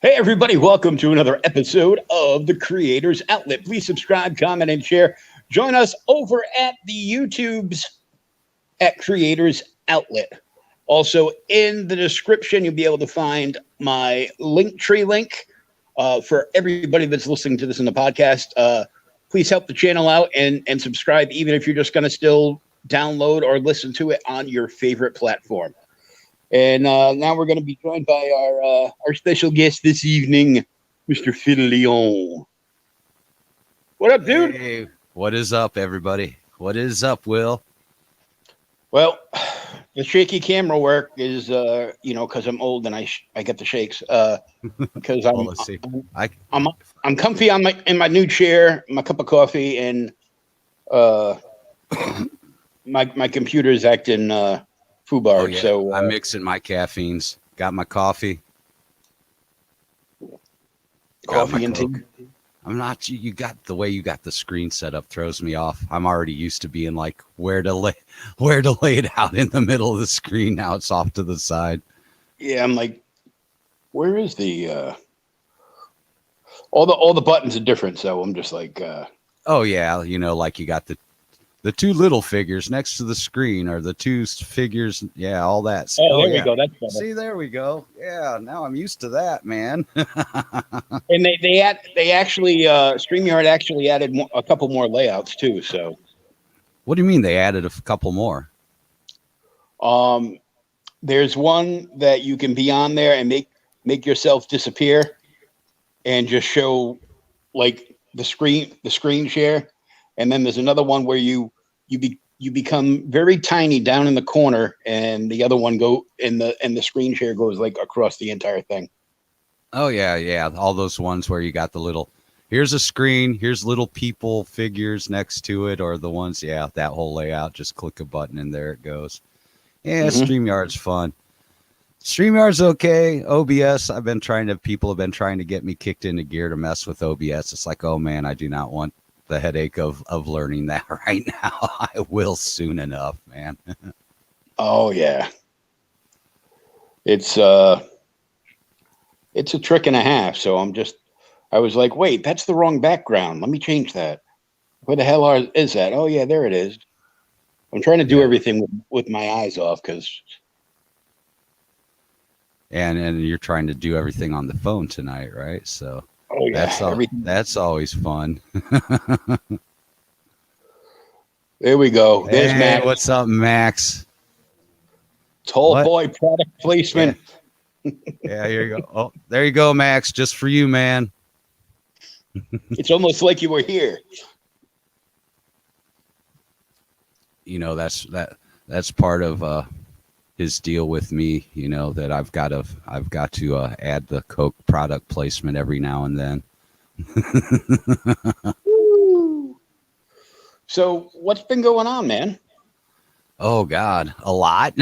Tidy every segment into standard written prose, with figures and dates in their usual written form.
Hey, everybody, welcome to another episode of The Creators Outlet. Please subscribe, comment, and share. Join us over at the YouTubes at Creators Outlet. Also, in the description, you'll be able to find my Linktree link for everybody that's listening to this in the podcast. Please help the channel out and subscribe, even if you're just going to still download or listen to it on your favorite platform. And now we're going to be joined by our special guest this evening, Mr. Phil Leon. What up, dude? Hey, what is up, everybody? What is up, Will? Well, the shaky camera work is, because I'm old and I get the shakes. Because I'm comfy in my new chair, my cup of coffee, and my computer's acting foobar. Oh, yeah. So I'm mixing my caffeines. Got my coffee. Coffee and tea. I'm not. You got the way you got the screen set up throws me off. I'm already used to being like where to lay it out in the middle of the screen. Now it's off to the side. Yeah, I'm like, where is the all the buttons are different, so I'm just like oh yeah, like you got the two little figures next to the screen, or the two figures, yeah, all that. Oh, there we go. That's better. See, there we go. Yeah, now I'm used to that, man. And they actually StreamYard actually added a couple more layouts too. So, what do you mean they added a couple more? There's one that you can be on there and make yourself disappear, and just show like the screen share. And then there's another one where you become very tiny down in the corner, and the other one and the screen share goes like across the entire thing. Oh yeah, all those ones where you got the little, here's a screen, here's little people figures next to it, or the ones, yeah, that whole layout. Just click a button and there it goes. Yeah, StreamYard's fun. StreamYard's okay. OBS, people have been trying to get me kicked into gear to mess with OBS. It's like, oh man, I do not want the headache of learning that right now. I will soon enough, man. Oh yeah. It's a trick and a half. So I was like, wait, that's the wrong background. Let me change that. Where the hell is that? Oh yeah, there it is. I'm trying to do everything with my eyes off, because and you're trying to do everything on the phone tonight, right? So oh yeah, that's always fun. There we go. There's Max. What's up, Max? Tall boy product placement. Yeah, here you go. Oh, there you go, Max. Just for you, man. It's almost like you were here. That's part of his deal with me. That I've got to add the Coke product placement every now and then. So what's been going on, man? Oh God, a lot.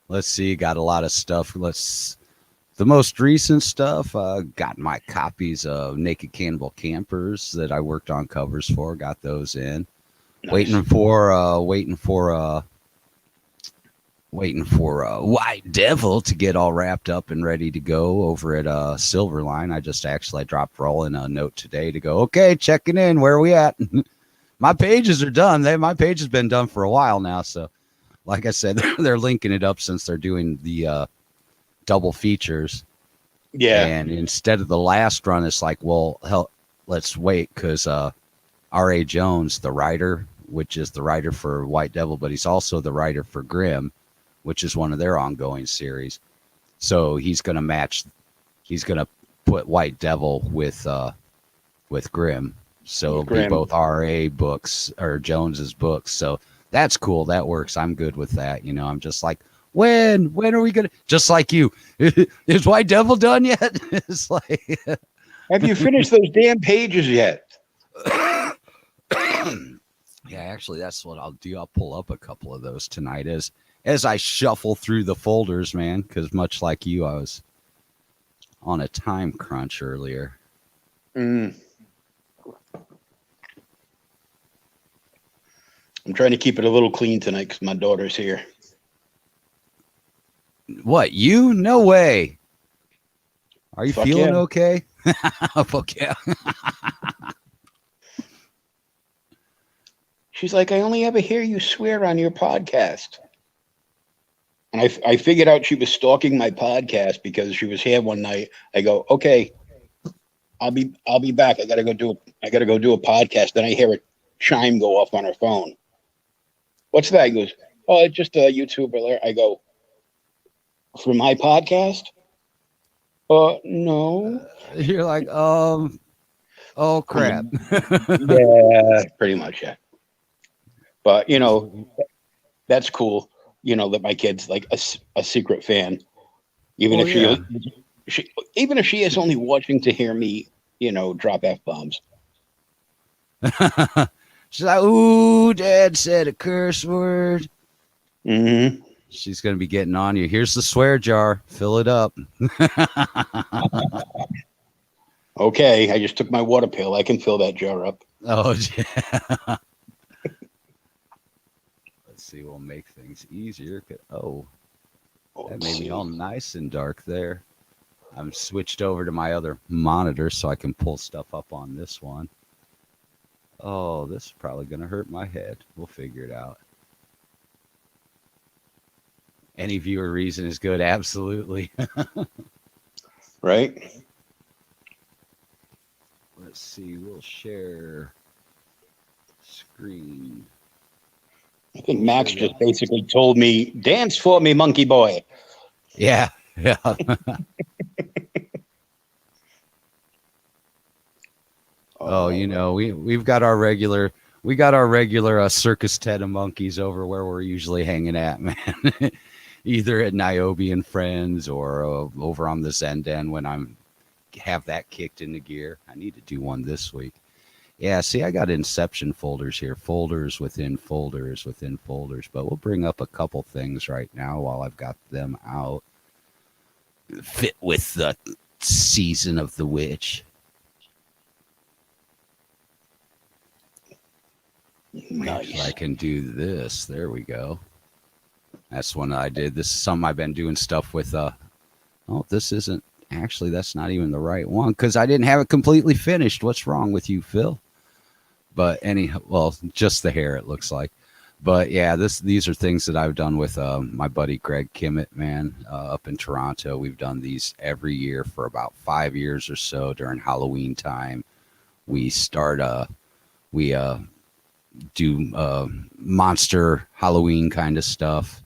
Let's see, got a lot of stuff. The most recent stuff, got my copies of Naked Cannibal Campers that I worked on covers for, got those in. Nice. Waiting for White Devil to get all wrapped up and ready to go over at Silverline. I dropped Roland a note today to go, okay, checking in, where are we at? My pages are done. My page has been done for a while now. So like I said, they're linking it up since they're doing the double features. Yeah. And instead of the last run, it's like, well, hell, let's wait, because R.A. Jones, the writer, which is the writer for White Devil, but he's also the writer for Grimm, which is one of their ongoing series. So he's going to put White Devil with Grimm. So it'll be both R.A. books, or Jones's books. So that's cool. That works. I'm good with that. I'm just like, when are we going to, just like you, is White Devil done yet? It's like, have you finished those damn pages yet? Yeah, actually, that's what I'll do. I'll pull up a couple of those tonight as I shuffle through the folders, man, because much like you, I was on a time crunch earlier. I'm trying to keep it a little clean tonight because my daughter's here. What, you? No way. Are you Fuck feeling yeah. okay? Fuck yeah. She's like, I only ever hear you swear on your podcast. And I figured out she was stalking my podcast because she was here one night. I go, okay, I'll be back. I gotta go do a podcast. Then I hear a chime go off on her phone. What's that? He goes, oh, it's just a YouTube alert. I go, for my podcast? No. You're like, oh crap. Yeah, pretty much, yeah. But that's cool. That my kid's like a secret fan, even Well, if yeah. even if she is only watching to hear me, drop F-bombs. She's like, ooh, Dad said a curse word. Mm-hmm. She's gonna be getting on you. Here's the swear jar. Fill it up. Okay, I just took my water pill. I can fill that jar up. Oh yeah. Let's see. We'll make things easier. Oh, that made me all nice and dark there. I'm switched over to my other monitor so I can pull stuff up on this one. Oh, this is probably going to hurt my head. We'll figure it out. Any viewer reason is good. Absolutely. Right? Let's see. We'll share screen. I think Max just basically told me, dance for me, monkey boy. Yeah. Yeah. Oh, we've got our regular circus tent of monkeys over where we're usually hanging at, man. Either at Niobe and Friends or over on the Zenden when I'm have that kicked into gear. I need to do one this week. Yeah, see, I got Inception folders here, folders within folders within folders, but we'll bring up a couple things right now while I've got them out. Fit with the season of the witch. Nice. If I can do this. There we go. That's one I did. This is something I've been doing stuff with. This isn't actually. That's not even the right one because I didn't have it completely finished. What's wrong with you, Phil? But just the hair. It looks like. But yeah, these are things that I've done with my buddy Greg Kimmett, man, up in Toronto. We've done these every year for about 5 years or so during Halloween time. We do monster Halloween kind of stuff.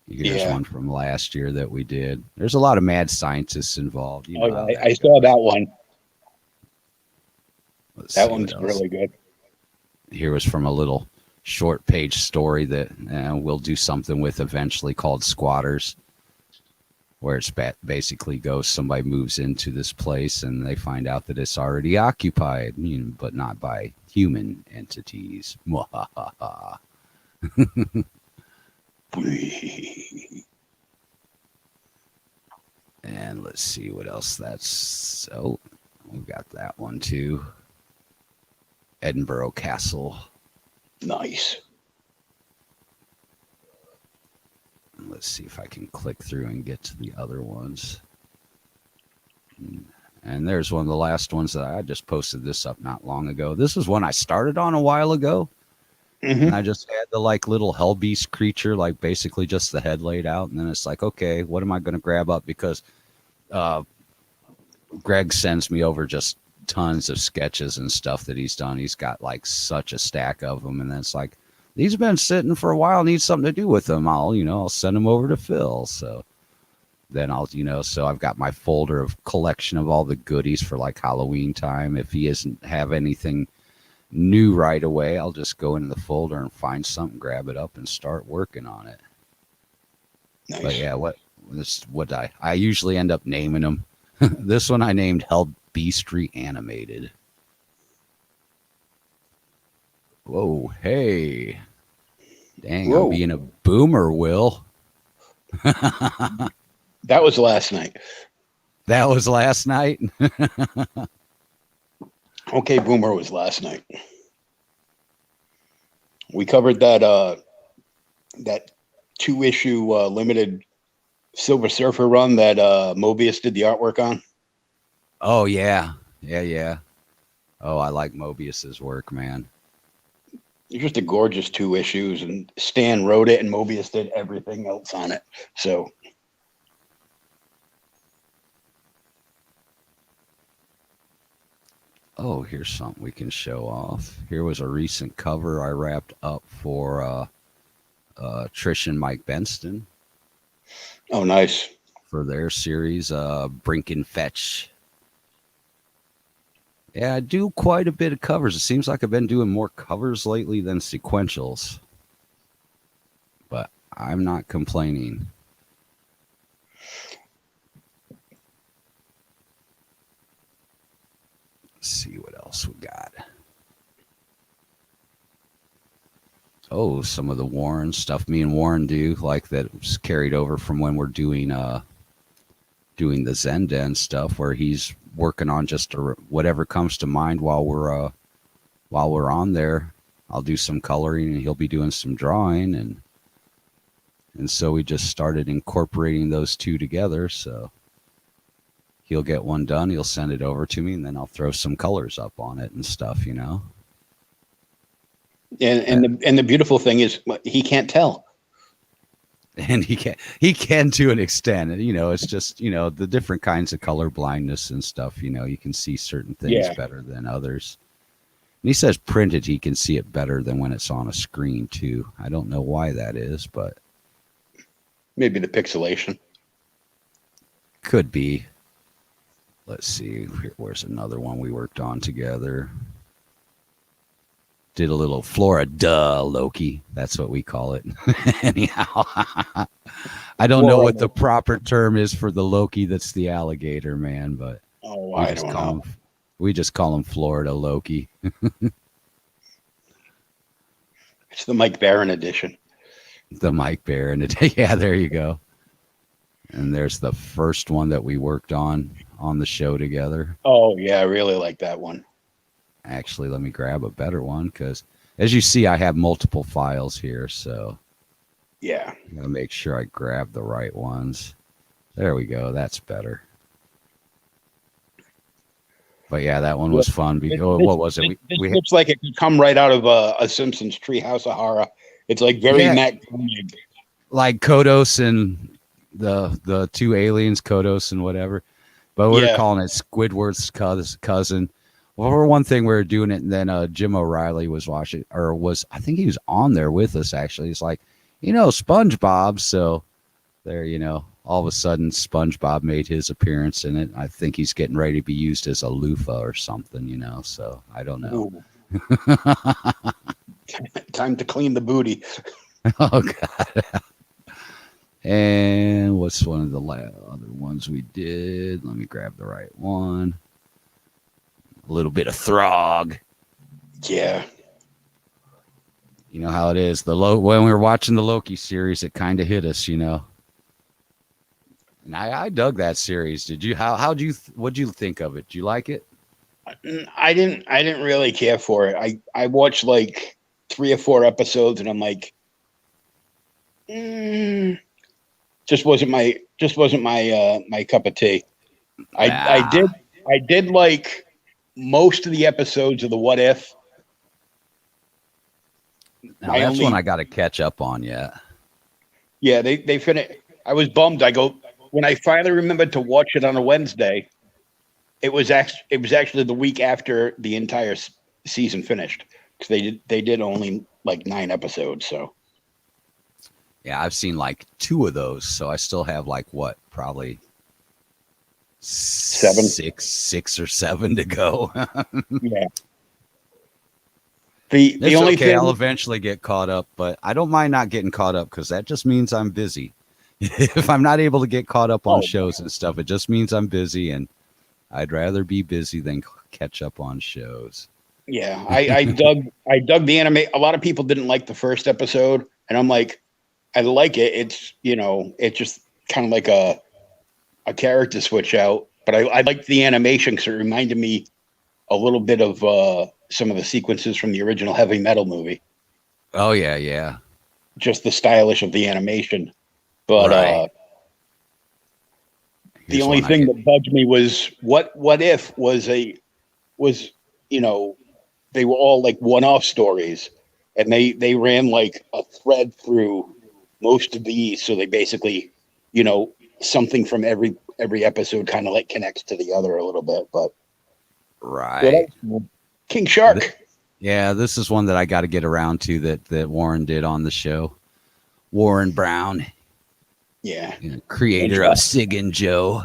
Here's one from last year that we did. There's a lot of mad scientists involved. I saw that one. That one's really good. Here was from a little short page story that we'll do something with eventually called Squatters, where it's basically goes, somebody moves into this place and they find out that it's already occupied, but not by human entities. And let's see what else that's. Oh, we've got that one too. Edinburgh Castle. Nice. Let's see if I can click through and get to the other ones. And there's one of the last ones that I just posted this up not long ago. This is one I started on a while ago. Mm-hmm. And I just had the little hell beast creature, basically just the head laid out. And then it's like, okay, what am I going to grab up? Because Greg sends me over just tons of sketches and stuff that he's done. He's got such a stack of them. And then it's like, these have been sitting for a while, need something to do with them. I'll send them over to Phil. So then so I've got my folder of collection of all the goodies for Halloween time. If he doesn't have anything new right away, I'll just go into the folder and find something, grab it up and start working on it. Nice. But yeah, I usually end up naming them. This one I named Hell Beast Reanimated. Whoa, hey. Dang, whoa. I'm being a boomer, Will. That was last night. That was last night? Okay, boomer was last night. We covered that 2-issue limited Silver Surfer run that Mobius did the artwork on. Oh yeah, yeah. Oh, I like Mobius's work, man. It's just a gorgeous 2 issues, and Stan wrote it, and Mobius did everything else on it. So Oh, here's something we can show off. Here was a recent cover I wrapped up for Trish and Mike Benston oh, nice. for their series, Brink and Fetch. Yeah, I do quite a bit of covers. It seems like I've been doing more covers lately than sequentials, but I'm not complaining. Let's see what else we got. Oh, some of the Warren stuff me and Warren do, like that was carried over from when we're doing the Zenden stuff, where he's working on just whatever comes to mind while we're on there. I'll do some coloring and he'll be doing some drawing, and so we just started incorporating those two together. So he'll get one done, he'll send it over to me, and then I'll throw some colors up on it and stuff, you know. And the beautiful thing is he can't tell. And he can to an extent, and you know, it's just, you know, the different kinds of color blindness and stuff, you know, you can see certain things better than others. And he says printed he can see it better than when it's on a screen too. I don't know why that is, but Maybe the pixelation. could be. Let's see, where's another one we worked on together. Did a little Florida Loki. That's what we call it. Anyhow, I don't know what the proper term is for the Loki that's the alligator, man, but I don't know. We just call him Florida Loki. It's the Mike Barron edition. The Mike Barron. Yeah, there you go. And there's the first one that we worked on the show together. Oh, yeah, I really like that one. Actually, let me grab a better one, because as you see, I have multiple files here, so yeah, I'm gonna make sure I grab the right ones. There we go. That's better. But yeah, that one was fun. What was it? This looks like it could come right out of a Simpsons Treehouse of Horror. It's like very Matt Groening. Like Kodos and the two aliens, Kodos and whatever. But we're calling it Squidward's cousin. Well, for one thing, we were doing it, and then Jim O'Reilly was watching, or I think he was on there with us, actually. He's like, you know, SpongeBob. So there, you know, all of a sudden, SpongeBob made his appearance in it. I think he's getting ready to be used as a loofah or something, you know, so I don't know. Time to clean the booty. Oh, God. And what's one of the other ones we did? Let me grab the right one. A little bit of Throg. Yeah. You know how it is. When we were watching the Loki series, it kind of hit us, you know. And I dug that series. Did you? What'd you think of it? Did you like it? I didn't really care for it. I watched like 3 or 4 episodes, and I'm like, just wasn't my my cup of tea. I did like most of the episodes of the What If. Now, that's one I got to catch up on yet. Yeah, they finished. I was bummed. When I finally remembered to watch it on a Wednesday, it was actually the week after the entire season finished, because they did only like 9 episodes. So yeah, I've seen like 2 of those, so I still have like probably 7, 6 or 7 to go. Yeah. The only thing I'll eventually get caught up, but I don't mind not getting caught up, because that just means I'm busy. If I'm not able to get caught up on shows and stuff, it just means I'm busy, and I'd rather be busy than catch up on shows. Yeah, I dug the anime. A lot of people didn't like the first episode, and I'm like, I like it. It's, you know, it's just kind of like a character switch out. But I liked the animation because it reminded me a little bit of some of the sequences from the original Heavy Metal movie. Oh yeah, yeah. Just the stylish of the animation. But right. The only thing that bugged me was what if was you know, they were all like one-off stories, and they ran like a thread through most of these, so they basically, you know, something from every episode kind of like connects to the other a little bit. But right, King Shark. Yeah, this is one that I got to get around to that Warren did on the show. Warren Brown, Yeah, creator of Sig and Joe.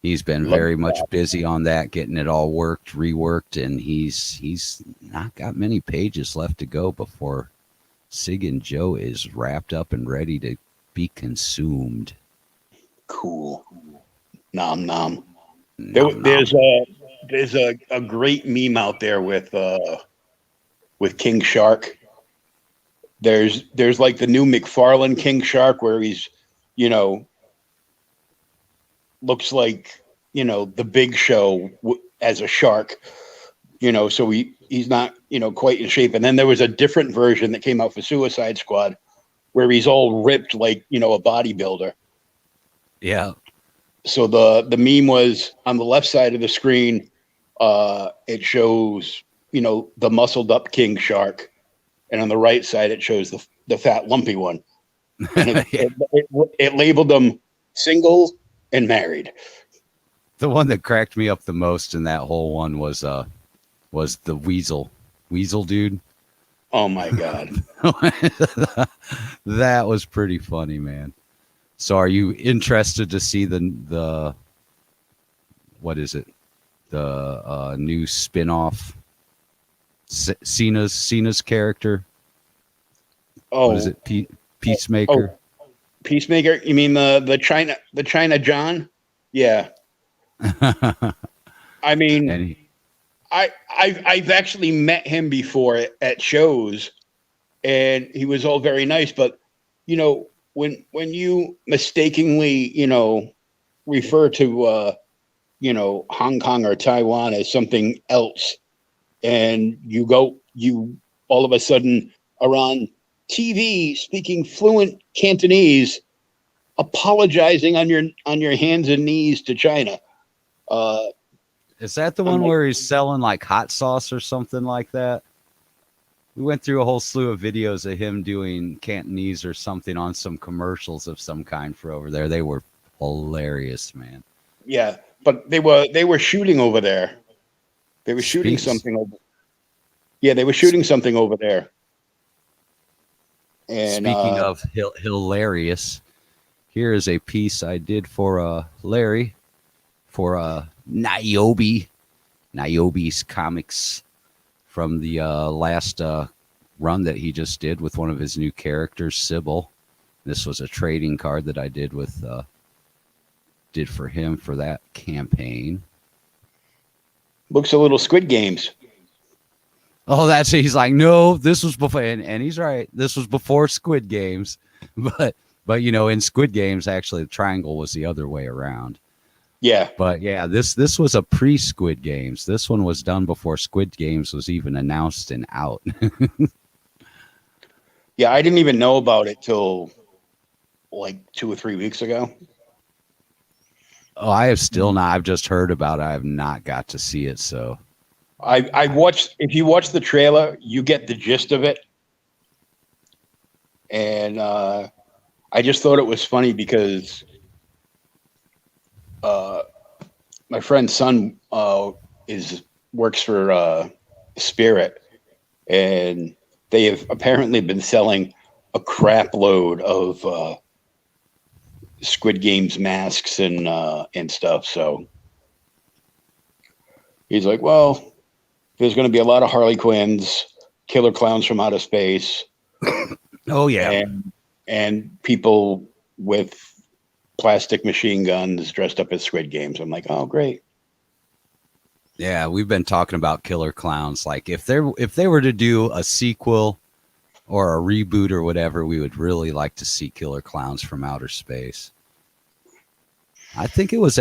He's been very much busy on that, getting it all reworked, and he's not got many pages left to go before Sig and Joe is wrapped up and ready to be consumed. Cool. Nom nom. Nom, there's nom. a great meme out there with King Shark. There's like the new McFarlane King Shark where he's, you know, looks like, you know, the Big Show as a shark, you know, so he's not, you know, quite in shape. And then there was a different version that came out for Suicide Squad where he's all ripped like, you know, a bodybuilder. Yeah. So the meme was on the left side of the screen. It shows, you know, the muscled up King Shark, and on the right side it shows the fat lumpy one. And it labeled them single and married. The one that cracked me up the most in that whole one was the Weasel dude. Oh my God. That was pretty funny, man. So are you interested to see the what is it? The new spin-off Cena's character? Oh, what is it? Peacemaker? Oh, Peacemaker? You mean the China John? Yeah. I mean, I've actually met him before at shows, and he was all very nice. But you know, when you mistakenly, you know, refer to you know, Hong Kong or Taiwan as something else, and you all of a sudden are on TV speaking fluent Cantonese, apologizing on your hands and knees to China. Is that the one where he's selling like hot sauce or something like that? We went through a whole slew of videos of him doing Cantonese or something on some commercials of some kind for over there. They were hilarious, man. Yeah, but they were shooting over there. They were shooting something over. Yeah, they were shooting something over there. And speaking of hilarious, here is a piece I did for Larry for Niobe's comics from the last run that he just did with one of his new characters, Sybil. This was a trading card that I did for him for that campaign. Looks a little Squid Games. Oh, he's like, no, this was before, and he's right. This was before Squid Games, but you know, in Squid Games, actually, the triangle was the other way around. Yeah, but yeah, this was a pre-Squid Games. This one was done before Squid Games was even announced and out. Yeah, I didn't even know about it till like 2 or 3 weeks ago. Oh, I have still not. I've just heard about it. I have not got to see it. So I watched. If you watch the trailer, you get the gist of it. And I just thought it was funny because my friend's son works for Spirit, and they have apparently been selling a crap load of Squid Games masks and stuff. So he's like, well, there's going to be a lot of Harley Quinns, killer clowns from outer space. Oh yeah, and people with plastic machine guns dressed up as Squid Games. I'm like, oh great. Yeah, we've been talking about killer clowns. Like if they were to do a sequel or a reboot or whatever, we would really like to see killer clowns from outer space. I think it was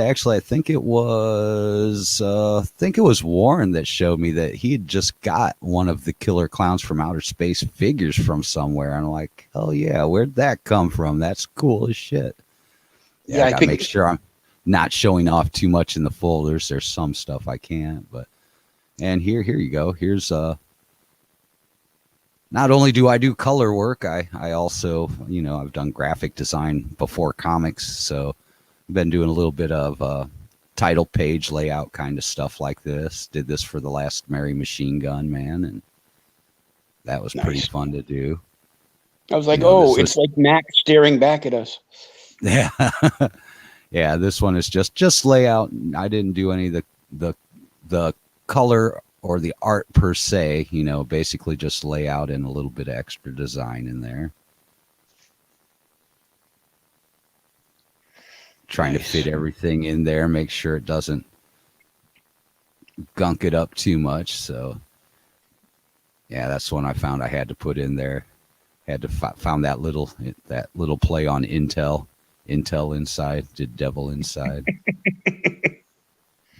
Warren that showed me that he had just got one of the killer clowns from outer space figures from somewhere. And I'm like, oh yeah, where'd that come from? That's cool as shit. I got to make sure I'm not showing off too much in the folders. There's some stuff I can't, but, and here you go. Here's, not only do I do color work, I also, I've done graphic design before comics. So I've been doing a little bit of, title page layout kind of stuff like this. Did this for the last Mary Machine Gun, man. And that was pretty fun to do. I was like, it's like Mac staring back at us. Yeah. Yeah, this one is just layout. I didn't do any of the color or the art per se, basically just layout and a little bit of extra design in there. Trying to fit everything in there, make sure it doesn't gunk it up too much. So yeah, that's one I found I had to put in there. Had to found that little play on Intel inside, did devil inside.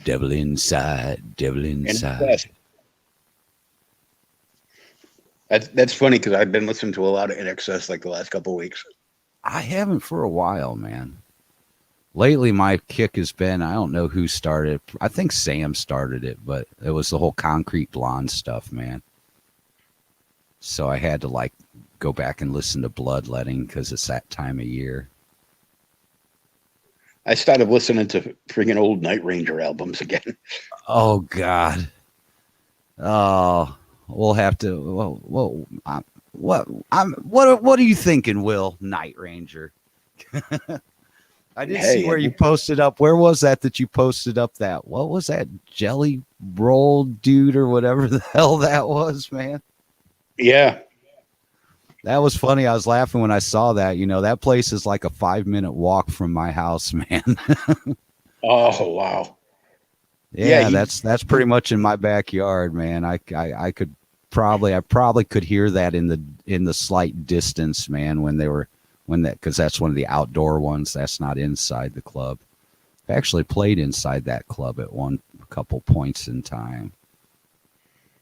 Devil inside. That's funny because I've been listening to a lot of NXS like the last couple of weeks. I haven't for a while, man. Lately, my kick has been, I don't know who started. I think Sam started it, but it was the whole Concrete Blonde stuff, man. So I had to go back and listen to Bloodletting because it's that time of year. I started listening to friggin' old Night Ranger albums again. Oh God. Oh, we'll have to. What are you thinking, Will? Night Ranger. I did see where you posted up. Where was that you posted up that? What was that jelly roll dude or whatever the hell that was, man? Yeah. That was funny. I was laughing when I saw that. That place is like a 5-minute walk from my house, man. Oh, wow. Yeah, that's pretty much in my backyard, man. I could probably could hear that in the slight distance, man, because that's one of the outdoor ones. That's not inside the club. I actually played inside that club at a couple points in time.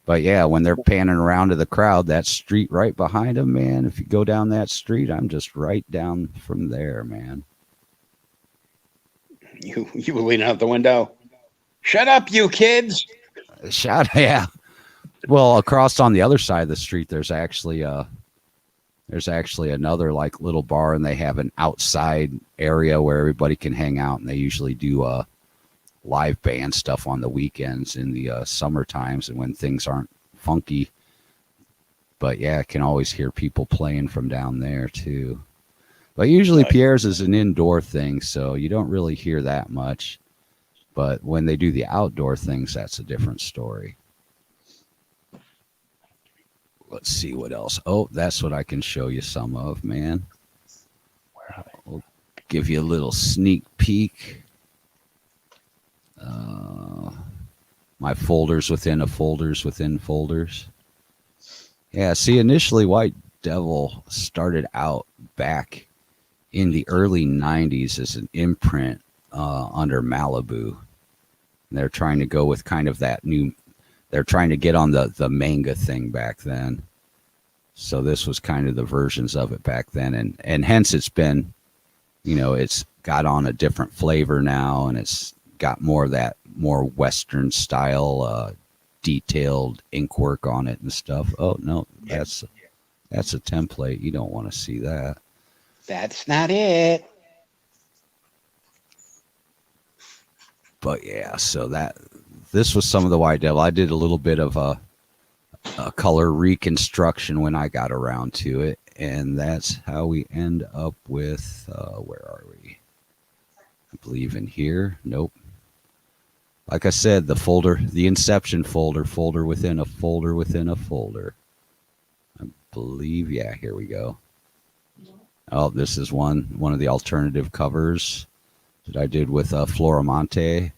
But yeah, when they're panning around to the crowd, that street right behind them, man, if you go down that street, I'm just right down from there, man. You were leaning out the window. Shut up, you kids. Yeah. Well, across on the other side of the street, there's actually another little bar, and they have an outside area where everybody can hang out, and they usually do live band stuff on the weekends in the summer times and when things aren't funky. But yeah, I can always hear people playing from down there too. But usually Pierre's is an indoor thing, so you don't really hear that much. But when they do the outdoor things, that's a different story. Let's see what else. Oh, that's what I can show you some of, man. I'll give you a little sneak peek. My folders within folders within folders. Yeah, see, initially White Devil started out back in the early 90s as an imprint under Malibu. And they're trying to go with kind of that they're trying to get on the manga thing back then. So this was kind of the versions of it back then. And hence it's been, it's got on a different flavor now, and it's got more of that more Western style, detailed ink work on it and stuff. Oh no, that's a template. You don't want to see that. That's not it. But yeah, so this was some of the White Devil. I did a little bit of a color reconstruction when I got around to it, and that's how we end up with where are we? I believe in here. Nope. Like I said, the Inception folder within a folder within a folder. I believe, yeah, here we go. Oh, this is one of the alternative covers that I did with Floramonte.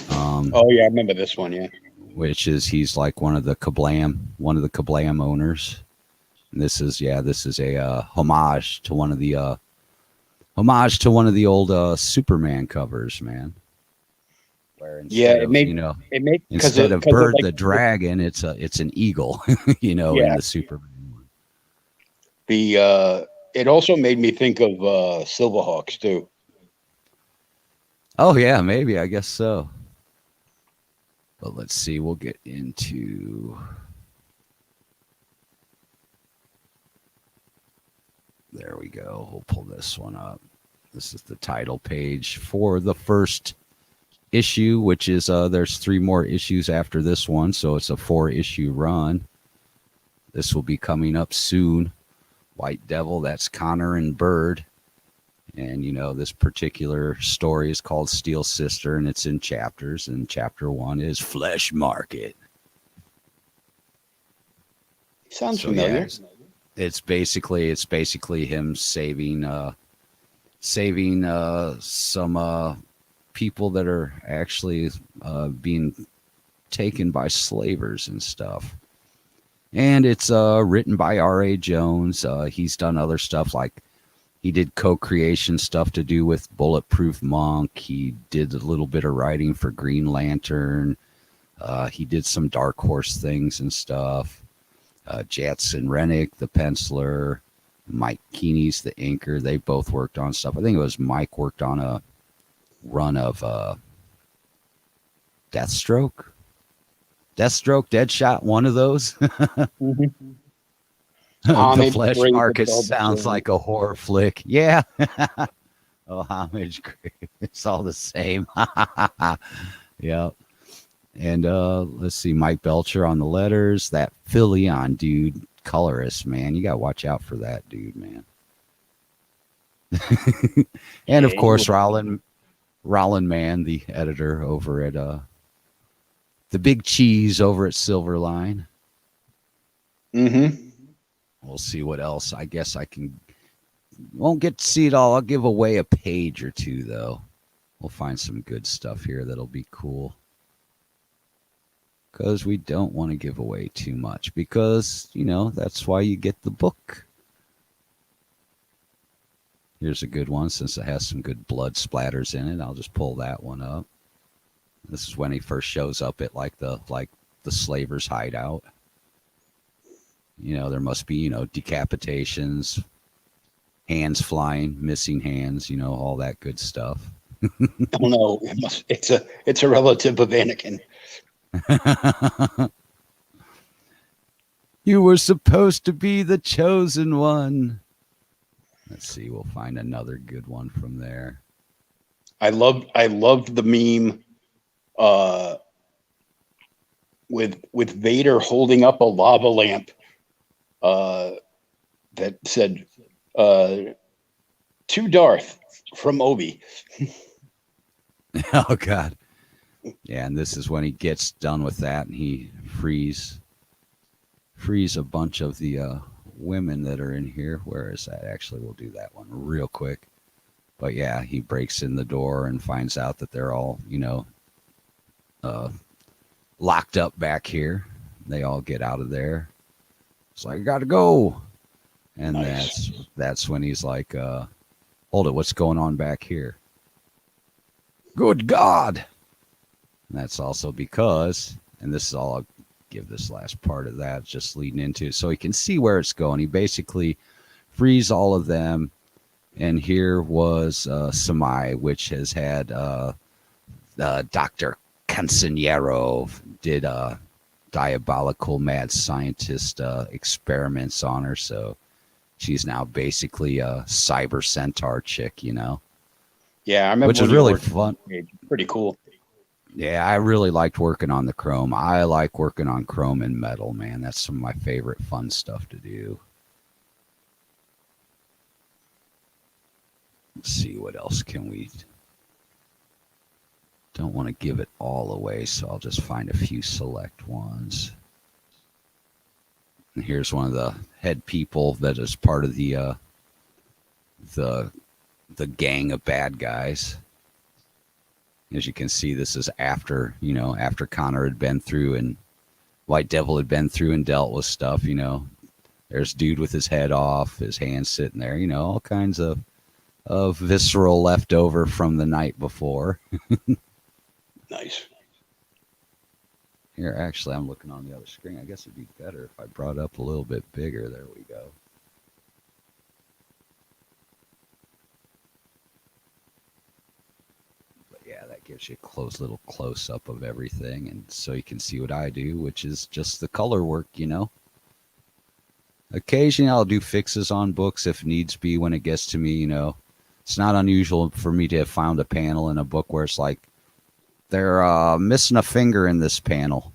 Oh yeah, I remember this one. Yeah, which is he's like one of the Kablam owners. And this is a homage to one of the old Superman covers, man. Where instead of Bird the Dragon, it's an eagle, in the Superman one. It also made me think of Silverhawks too. Oh yeah, maybe. I guess so. But let's see. We'll get into. There we go. We'll pull this one up. This is the title page for the first issue, which is there's 3 more issues after this one, so it's a 4-issue run. This will be coming up soon. White Devil, that's Connor and Bird. And, this particular story is called Steel Sister, and it's in chapters. And chapter 1 is Flesh Market. Sounds familiar. Yeah, it's basically him saving some people that are actually being taken by slavers and stuff. And it's written by R.A. Jones. He's done other stuff, like he did co-creation stuff to do with Bulletproof Monk. He did a little bit of writing for Green Lantern. He did some Dark Horse things and stuff. Jatson Rennick, the penciler. Mike Keeney's the inker. They both worked on stuff. I think it was Mike worked on a run of Deathstroke, Deadshot, one of those. Mm-hmm. The Flesh Market sounds like a horror flick. Yeah. Oh, Homage. It's all the same. Yeah. And let's see, Mike Belcher on the letters. That Philion dude, colorist, man. You got to watch out for that dude, man. And of course, Rollin Mann, the editor over at the Big Cheese over at Silverline. Mm-hmm. We'll see what else. I guess won't get to see it all. I'll give away a page or 2, though. We'll find some good stuff here that'll be cool. Because we don't want to give away too much. Because, that's why you get the book. Here's a good one, since it has some good blood splatters in it. I'll just pull that one up. This is when he first shows up at the slavers' hideout. There must be, decapitations, hands flying, missing hands, all that good stuff. Oh no, it's a relative of Anakin. You were supposed to be the chosen one. Let's see, we'll find another good one from there. I loved the meme with Vader holding up a lava lamp that said to Darth from Obi. Oh God. Yeah, and this is when he gets done with that and he frees a bunch of the women that are in here. Where is that? Actually, we'll do that one real quick. But yeah, he breaks in the door and finds out that they're all, locked up back here. They all get out of there. It's like, I gotta go. And nice. That's when he's like, hold it, what's going on back here? Good God. And that's also because, and this is all I'll give this last part of that, just leading into it, so he can see where it's going. He basically frees all of them. And here was Samai, which has had Dr. Cancinero did diabolical mad scientist experiments on her. So she's now basically a cyber centaur chick, Yeah, I remember. Which is really fun. Pretty cool. Yeah, I really liked working on the chrome. I like working on chrome and metal, man. That's some of my favorite fun stuff to do. Let's see, what else can we... Don't want to give it all away, so I'll just find a few select ones. And here's one of the head people that is part of the gang of bad guys. As you can see, this is after Connor had been through and White Devil had been through and dealt with stuff, There's dude with his head off, his hands sitting there, all kinds of visceral leftover from the night before. Nice. Here, actually, I'm looking on the other screen. I guess it'd be better if I brought up a little bit bigger. There we go. gives you a little close up of everything, and so you can see what I do, which is just the color work, you know. Occasionally I'll do fixes on books if needs be when it gets to me, you know. It's not unusual for me to have found a panel in a book where it's like they're missing a finger in this panel.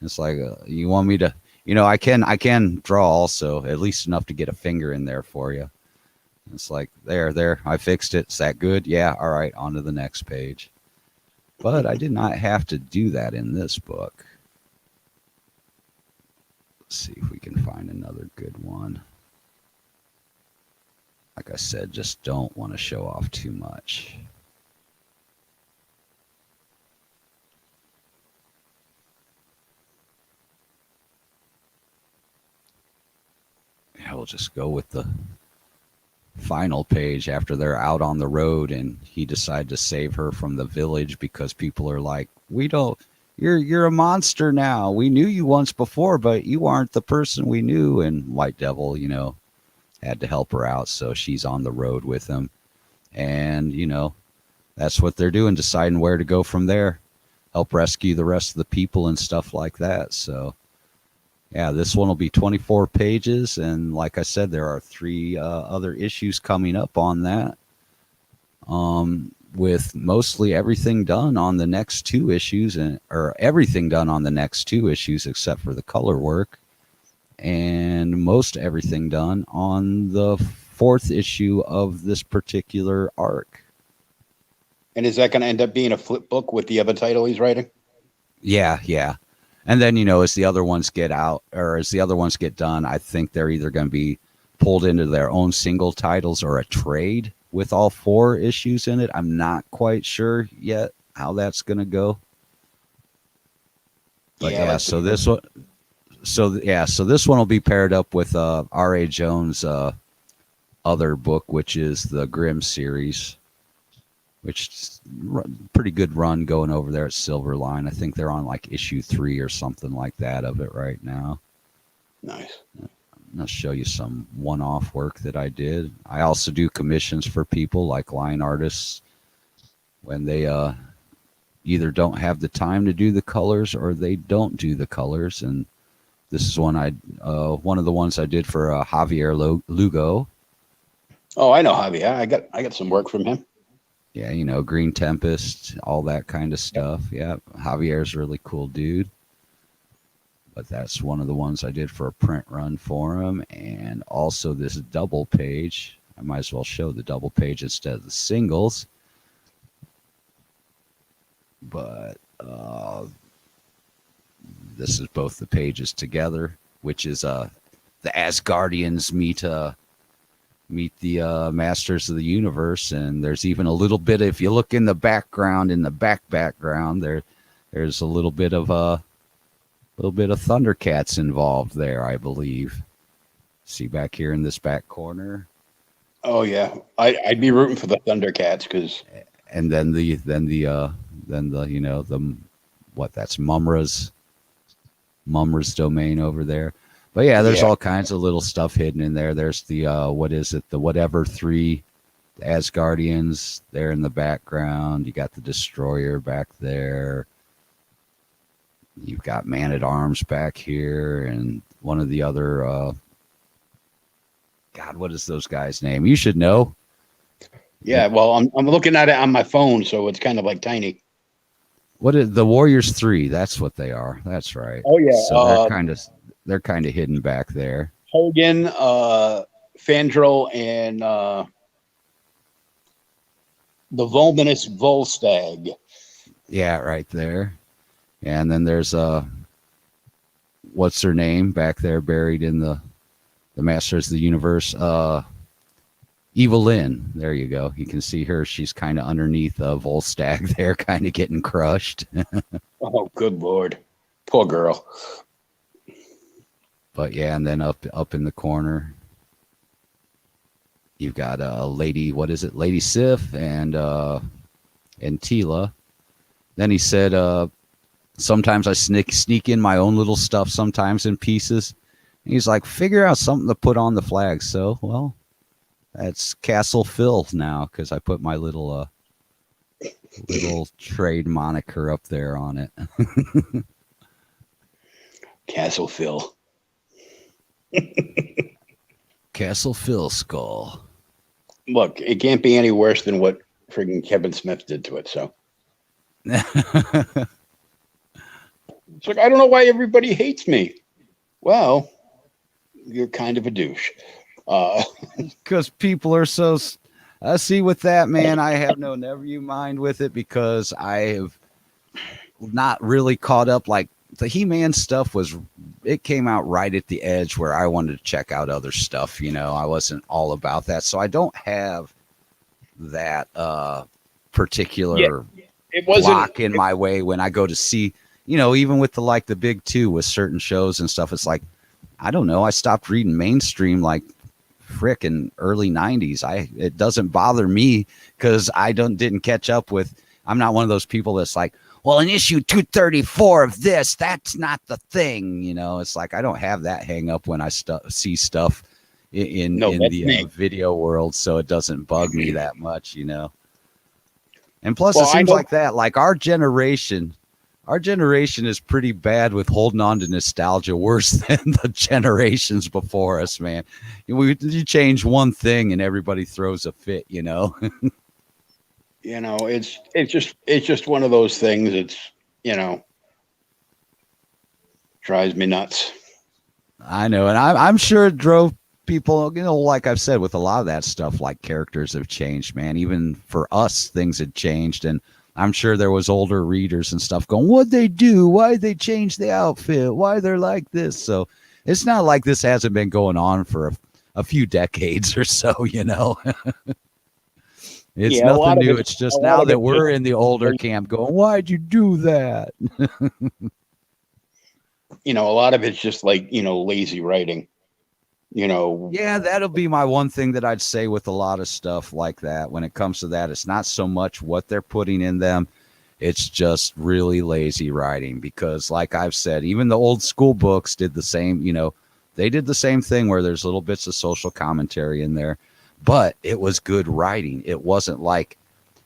It's like you want me to, you know, I can draw also, at least enough to get a finger in there for you. It's like there, I fixed it. Is that good? Yeah, all right, on to the next page. But I did not have to do that in this book. Let's see if we can find another good one. Like I said, just don't want to show off too much. Yeah, we'll just go with the final page after they're out on the road and he decided to save her from the village because people are like, you're a monster now. We knew you once before, but you aren't the person we knew. And White Devil, you know, had to help her out. So she's on the road with him. And, you know, that's what they're doing, deciding where to go from there, help rescue the rest of the people and stuff like that. So, yeah, this one will be 24 pages. And like I said, there are 3 other issues coming up on that. With mostly everything done on the next 2 issues, or everything done on the next 2 issues except for the color work, and most everything done on the 4th issue of this particular arc. And is that going to end up being a flip book with the other title he's writing? Yeah. And then, you know, as the other ones get out, or as the other ones get done, I think they're either going to be pulled into their own single titles or a trade with all 4 issues in it. I'm not quite sure yet how that's going to go. But yeah, so this one, so this one will be paired up with R.A. Jones' other book, which is the Grimm series, which is pretty good run going over there at Silverline. I think they're on like issue 3 or something like that of it right now. Nice. I'll show you some one-off work that I did. I also do commissions for people like line artists when they either don't have the time to do the colors or they don't do the colors. And this is one of the ones I did for Javier Lugo. Oh, I know Javier. I got some work from him. Yeah, you know, Green Tempest, all that kind of stuff. Yeah, Javier's a really cool dude. But that's one of the ones I did for a print run for him. And also this double page. I might as well show the double page instead of the singles. But this is both the pages together, which is the Asgardians meet the Masters of the Universe. And there's even a little bit, if you look in the background, in the background, there's a little bit of Thundercats involved there, I believe. See back here in this back corner. Oh yeah, I'd be rooting for the Thundercats because. And then the you know that's Mumra's domain over there. But yeah, there's all kinds of little stuff hidden in there. There's the the Whatever 3, the Asgardians there in the background. You got the Destroyer back there. You've got Man-at-Arms back here, and one of the other God, what is those guys' name? You should know. Yeah, well, I'm looking at it on my phone, so it's kind of like tiny. What is the Warriors 3? That's what they are. That's right. Oh yeah, so they're kind of hidden back there. Hogan, Fandral, and the Voluminous Volstagg. Yeah, right there. And then there's what's her name back there buried in the Masters of the Universe? Evelyn. There you go. You can see her. She's kind of underneath Volstagg there, kind of getting crushed. Oh, good Lord. Poor girl. But yeah, and then up in the corner, you've got Lady, what is it? Lady Sif and Tila. Then he said, sometimes I sneak in my own little stuff, sometimes in pieces. And he's like, figure out something to put on the flag. So, well, that's Castle Phil now, because I put my little Little trade moniker up there on it. Castle Phil. Castle Phil skull. Look, it can't be any worse than what friggin' Kevin Smith did to it. So it's like, I don't know why everybody hates me. Well, you're kind of a douche. Because people are so. See, with that, man, I have never you mind with it because I have not really caught up. Like the He-Man stuff it came out right at the edge where I wanted to check out other stuff. I wasn't all about that, so I don't have that particular It wasn't block in my way when I go to see. Even with the big two with certain shows and stuff, it's like I don't know. I stopped reading mainstream frickin' early 90s. It doesn't bother me because I didn't catch up with. I'm not one of those people that's like, well, in issue 234 of this, that's not the thing. It's like I don't have that hang up when I see stuff in the video world, so it doesn't bug me that much. And plus, it seems like that. Like our generation is pretty bad with holding on to nostalgia, worse than the generations before us, man. You change one thing and everybody throws a fit, It's just one of those things. It's drives me nuts. I know, and I'm sure it drove people. Like I've said, with a lot of that stuff, like characters have changed, man. Even for us, things had changed, and I'm sure there was older readers and stuff going, what'd they do? Why'd they change the outfit? Why they're like this? So it's not like this hasn't been going on for a few decades or so, It's nothing new. It's just now that we're in the older camp going, why'd you do that? A lot of it's just lazy writing. Yeah, that'll be my one thing that I'd say with a lot of stuff like that. When it comes to that, it's not so much what they're putting in them. It's just really lazy writing because, like I've said, even the old school books did the same, they did the same thing where there's little bits of social commentary in there, but it was good writing. It wasn't like,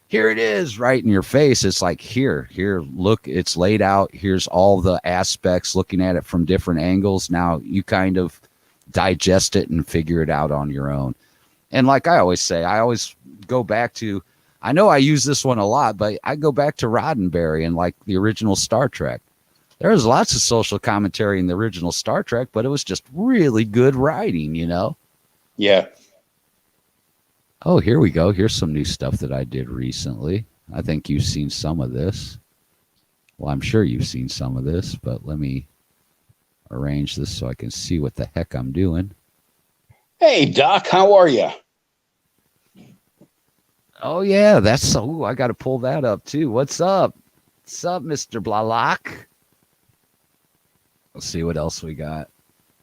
here it is right in your face. It's like, here, look, it's laid out. Here's all the aspects, looking at it from different angles. Now you kind of digest it and figure it out on your own. And like I always say, I always go back to, I know I use this one a lot, but I go back to Roddenberry and like the original Star Trek. There was lots of social commentary in the original Star Trek, but it was just really good writing, Yeah. Oh, here we go. Here's some new stuff that I did recently. I think you've seen some of this. Well, I'm sure you've seen some of this, but let me arrange this so I can see what the heck I'm doing. Hey, Doc, how are you? Oh, yeah, I got to pull that up, too. What's up? What's up, Mr. Blalock? Let's see what else we got.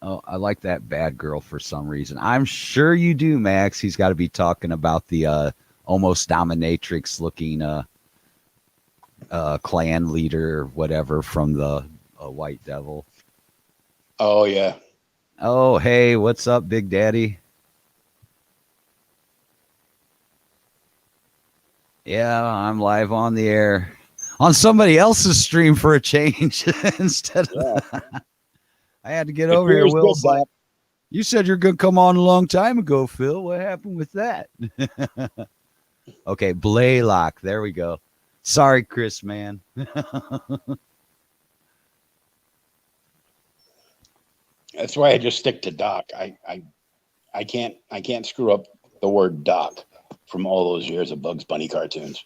Oh, I like that bad girl for some reason. I'm sure you do, Max. He's got to be talking about the almost dominatrix looking clan leader, whatever, from the White Devil. Oh, yeah. Oh, hey, what's up, Big Daddy? Yeah, I'm live on the air. On somebody else's stream for a change instead of... I had to get over here, Will. You said you're going to come on a long time ago, Phil. What happened with that? Okay, Blaylock. There we go. Sorry, Chris, man. That's why I just stick to Doc. I can't screw up the word Doc from all those years of Bugs Bunny cartoons.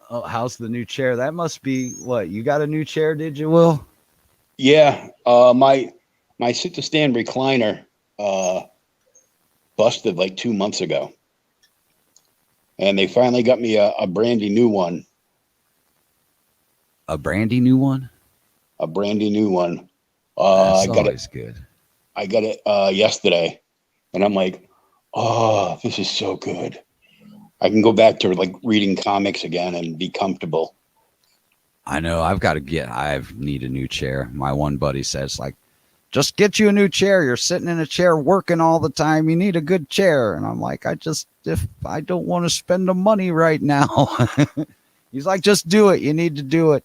Oh, how's the new chair? That must be what? You got a new chair, did you, Will? Yeah, my sit-to-stand recliner busted like 2 months ago, and they finally got me a brandy new one. A brandy new one? A brandy new one. That's always good. I got it yesterday, and I'm like, oh, this is so good. I can go back to like reading comics again and be comfortable. I know. I need a new chair. My one buddy says, like, just get you a new chair. You're sitting in a chair working all the time. You need a good chair. And I'm like, if I don't want to spend the money right now. He's like, just do it. You need to do it.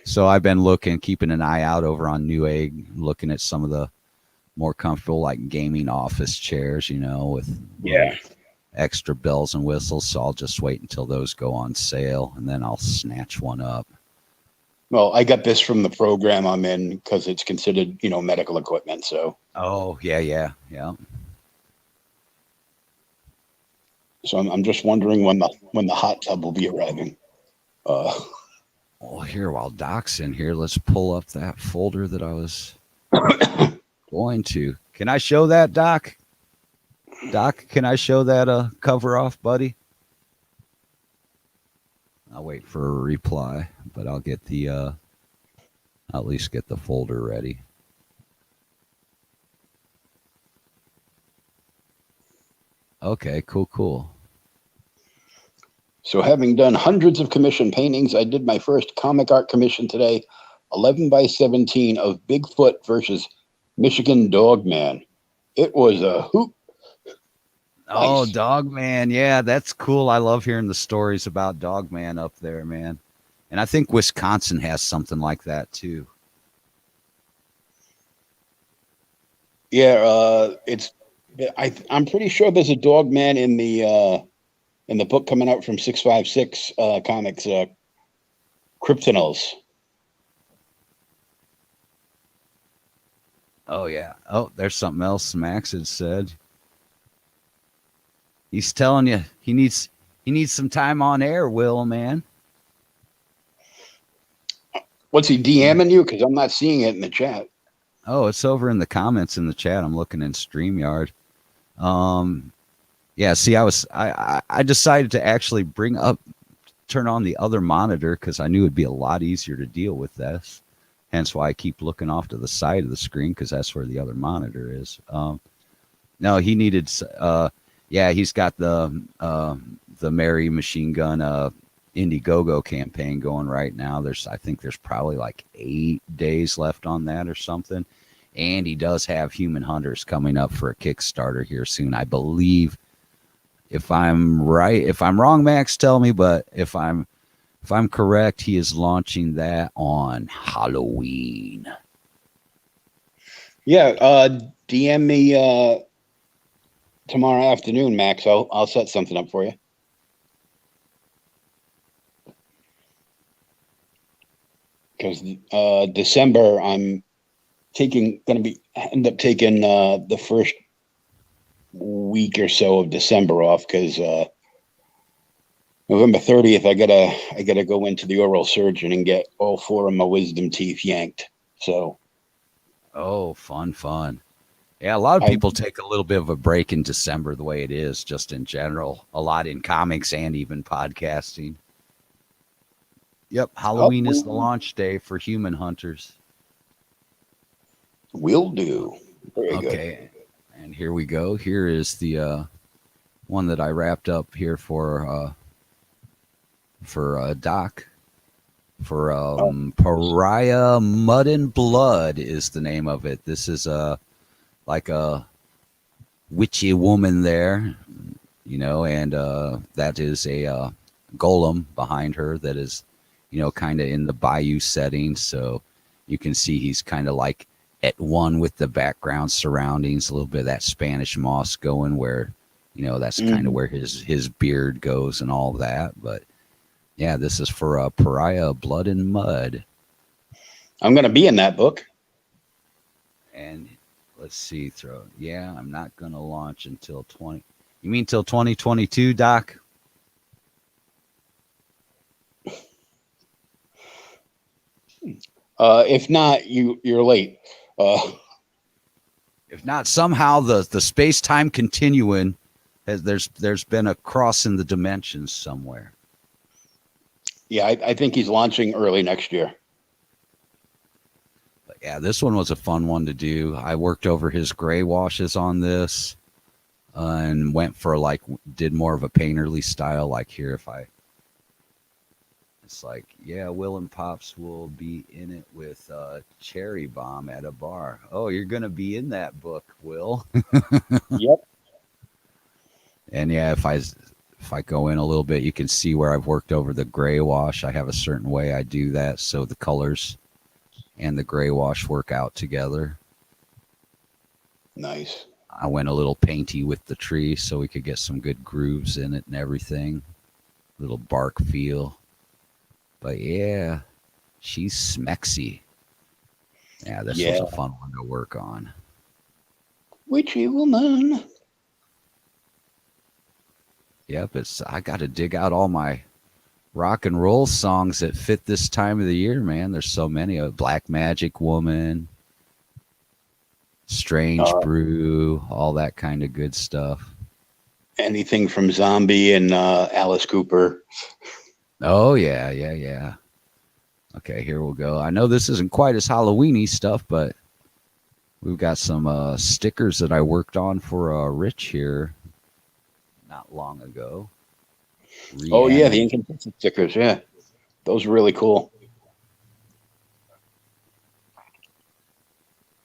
So I've been keeping an eye out over on Newegg, looking at some of the more comfortable, like gaming office chairs, with extra bells and whistles. So I'll just wait until those go on sale, and then I'll snatch one up. Well, I got this from the program I'm in because it's considered, medical equipment. So. Oh, yeah. So I'm just wondering when the hot tub will be arriving. Well, here, while Doc's in here, let's pull up that folder that I was going to. Can I show that, Doc? Doc, can I show that cover off, buddy? I'll wait for a reply, but I'll get I'll at least get the folder ready. Okay, cool. So having done hundreds of commission paintings, I did my first comic art commission today, 11 by 17 of Bigfoot versus Michigan Dogman. It was a hoot. Oh, Nice. Dogman. Yeah, that's cool. I love hearing the stories about Dogman up there, man. And I think Wisconsin has something like that too. Yeah, I'm pretty sure there's a Dogman in the book coming out from 656 Comics, Kryptonals. Oh yeah. Oh, there's something else Max had said. He's telling you he needs some time on air, Will, man. What's he DMing you? Because I'm not seeing it in the chat. Oh, it's over in the comments in the chat. I'm looking in StreamYard. Yeah, see, I decided to actually turn on the other monitor because I knew it'd be a lot easier to deal with this. Hence why I keep looking off to the side of the screen because that's where the other monitor is. No, he needed. He's got the Mary Machine Gun Indiegogo campaign going right now. I think there's probably like 8 days left on that or something. And he does have Human Hunters coming up for a Kickstarter here soon, I believe. If I'm right, if I'm wrong, Max, tell me. But if I'm correct, he is launching that on Halloween. Yeah, DM me tomorrow afternoon, Max. I'll set something up for you. Because December, I'm end up taking the first week or so of December off because November 30th, I gotta go into the oral surgeon and get all 4 of my wisdom teeth yanked. So. Oh, fun. Yeah, a lot of people take a little bit of a break in December, the way it is, just in general. A lot in comics and even podcasting. Yep, Halloween is the launch day for Human Hunters. Will do. Very good. And here we go. Here is the one that I wrapped up here for Doc. For Pariah Mud and Blood is the name of it. This is like a witchy woman there, and that is a golem behind her that is, kind of in the bayou setting. So you can see he's kind of like at one with the background surroundings, a little bit of that Spanish moss going where, that's kind of where his beard goes and all that. But yeah, this is for Pariah Blood and Mud. I'm going to be in that book. And let's see, I'm not going to launch until You mean till 2022, Doc? If not, you're late. If not, somehow the space-time continuum there's been a cross in the dimensions somewhere. Yeah, I think he's launching early next year. But yeah, this one was a fun one to do. I worked over his gray washes on this and went for did more of a painterly style. Like here, if I It's like, yeah, Will and Pops will be in it with Cherry Bomb at a bar. Oh, you're gonna be in that book, Will. Yep. And yeah, if I go in a little bit, you can see where I've worked over the gray wash. I have a certain way I do that, so the colors and the gray wash work out together. Nice. I went a little painty with the tree so we could get some good grooves in it and everything. Little bark feel. But yeah, she's smexy. Yeah, this was a fun one to work on. Witchy woman. Yep, I got to dig out all my rock and roll songs that fit this time of the year, man. There's so many. Black Magic Woman, Strange Brew, all that kind of good stuff. Anything from Zombie and Alice Cooper. Oh, yeah. Okay, here we'll go. I know this isn't quite as Halloween-y stuff, but we've got some stickers that I worked on for Rich here not long ago. Oh, yeah, the inconsistent stickers, yeah. Those are really cool.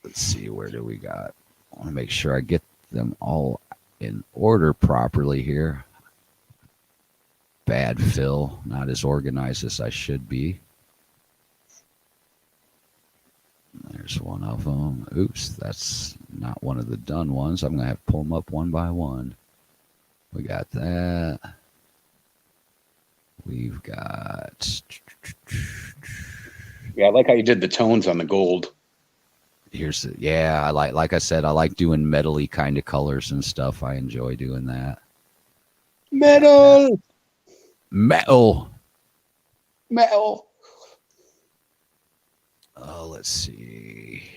Let's see, where do we got? I want to make sure I get them all in order properly here. Bad Phil, not as organized as I should be. There's one of them. Oops, that's not one of the done ones. I'm going to have to pull them up one by one. We got that. We've got... Yeah, I like how you did the tones on the gold. Here's the, yeah, I like I said, I like doing metally kind of colors and stuff. I enjoy doing that. Metal. Oh, let's see.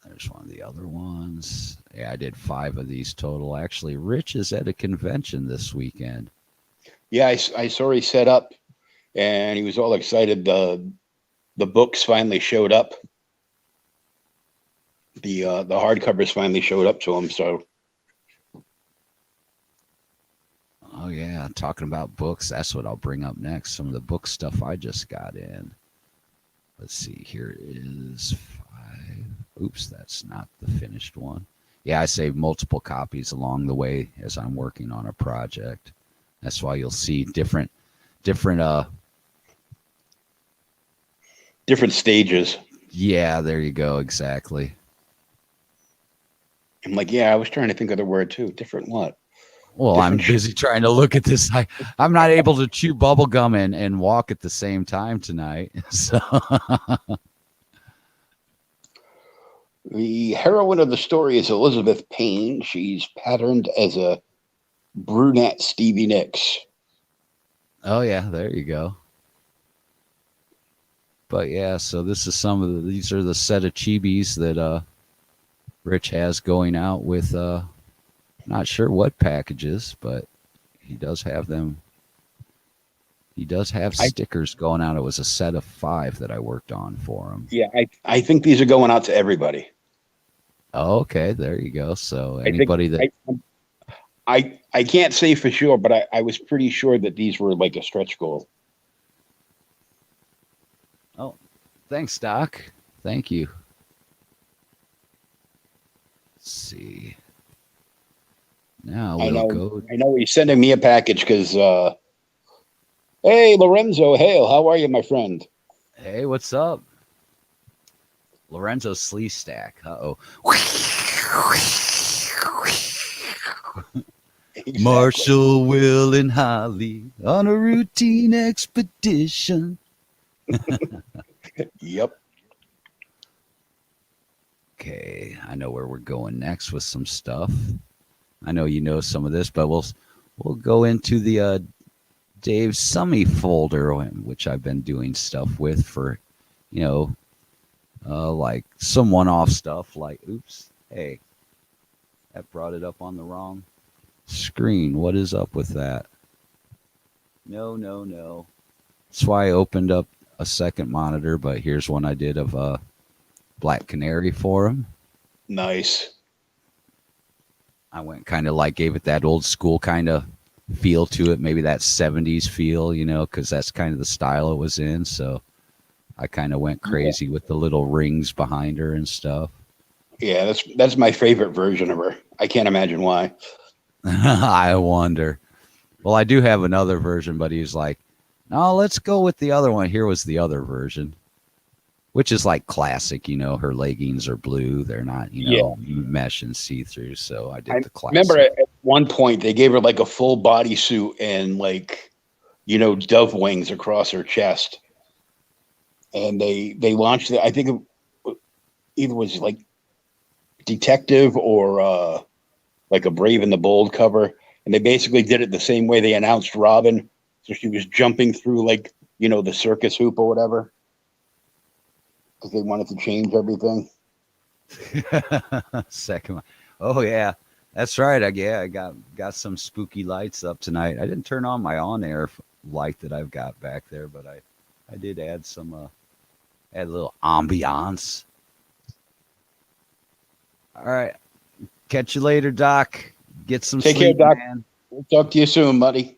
There's one of the other ones. Yeah, I did 5 of these total. Actually, Rich is at a convention this weekend. Yeah, I saw he set up, and he was all excited. The books finally showed up. The hardcovers finally showed up to him. So. Oh yeah, talking about books. That's what I'll bring up next. Some of the book stuff I just got in. Let's see. Here is 5. Oops, that's not the finished one. Yeah, I saved multiple copies along the way as I'm working on a project. That's why you'll see different stages. Yeah, there you go. Exactly. I'm like, yeah, I was trying to think of the word too. Different what? Well, I'm busy trying to look at this. I'm not able to chew bubble gum and walk at the same time tonight. So the heroine of the story is Elizabeth Payne. She's patterned as a brunette Stevie Nicks. Oh yeah, there you go. But yeah, so this is these are the set of chibis that Rich has going out with not sure what packages, but he does have them. He does have stickers going out. It was a set of 5 that I worked on for him. Yeah, I think these are going out to everybody. Oh, okay, there you go. So anybody I can't say for sure, but I was pretty sure that these were like a stretch goal. Oh, thanks, Doc. Thank you. Let's see. Now we'll go. I know he's sending me a package because, hey, Lorenzo Hale, how are you, my friend? Hey, what's up? Lorenzo Slee Stack. Uh-oh. Exactly. Marshall, Will, and Holly on a routine expedition. Yep. Okay, I know where we're going next with some stuff. I know you know some of this, but we'll go into the Dave Summy folder, which I've been doing stuff with for, like some one-off stuff. Like, oops, hey, that brought it up on the wrong screen. What is up with that? No. That's why I opened up a second monitor, but here's one I did of Black Canary for him. Nice. I went kind of like gave it that old school kind of feel to it, maybe that 70s feel, because that's kind of the style it was in. So I kind of went crazy with the little rings behind her and stuff. Yeah, that's my favorite version of her. I can't imagine why. I wonder. Well, I do have another version, but he's like, no, let's go with the other one. Here was the other version, which is like classic. Her leggings are blue. They're not, Yeah. mesh and see-through. So I did I the classic. remember at one point they gave her like a full body suit and like, dove wings across her chest. And they launched it. I think it either was like Detective or like a Brave and the Bold cover. And they basically did it the same way they announced Robin. So she was jumping through like, the circus hoop or whatever. Because they wanted to change everything. Second one. Oh yeah, that's right. I got some spooky lights up tonight. I didn't turn on my on-air light that I've got back there, but I did add some add a little ambiance. All right, catch you later, Doc. Get some Take sleep, care, Doc. man. We'll talk to you soon, buddy.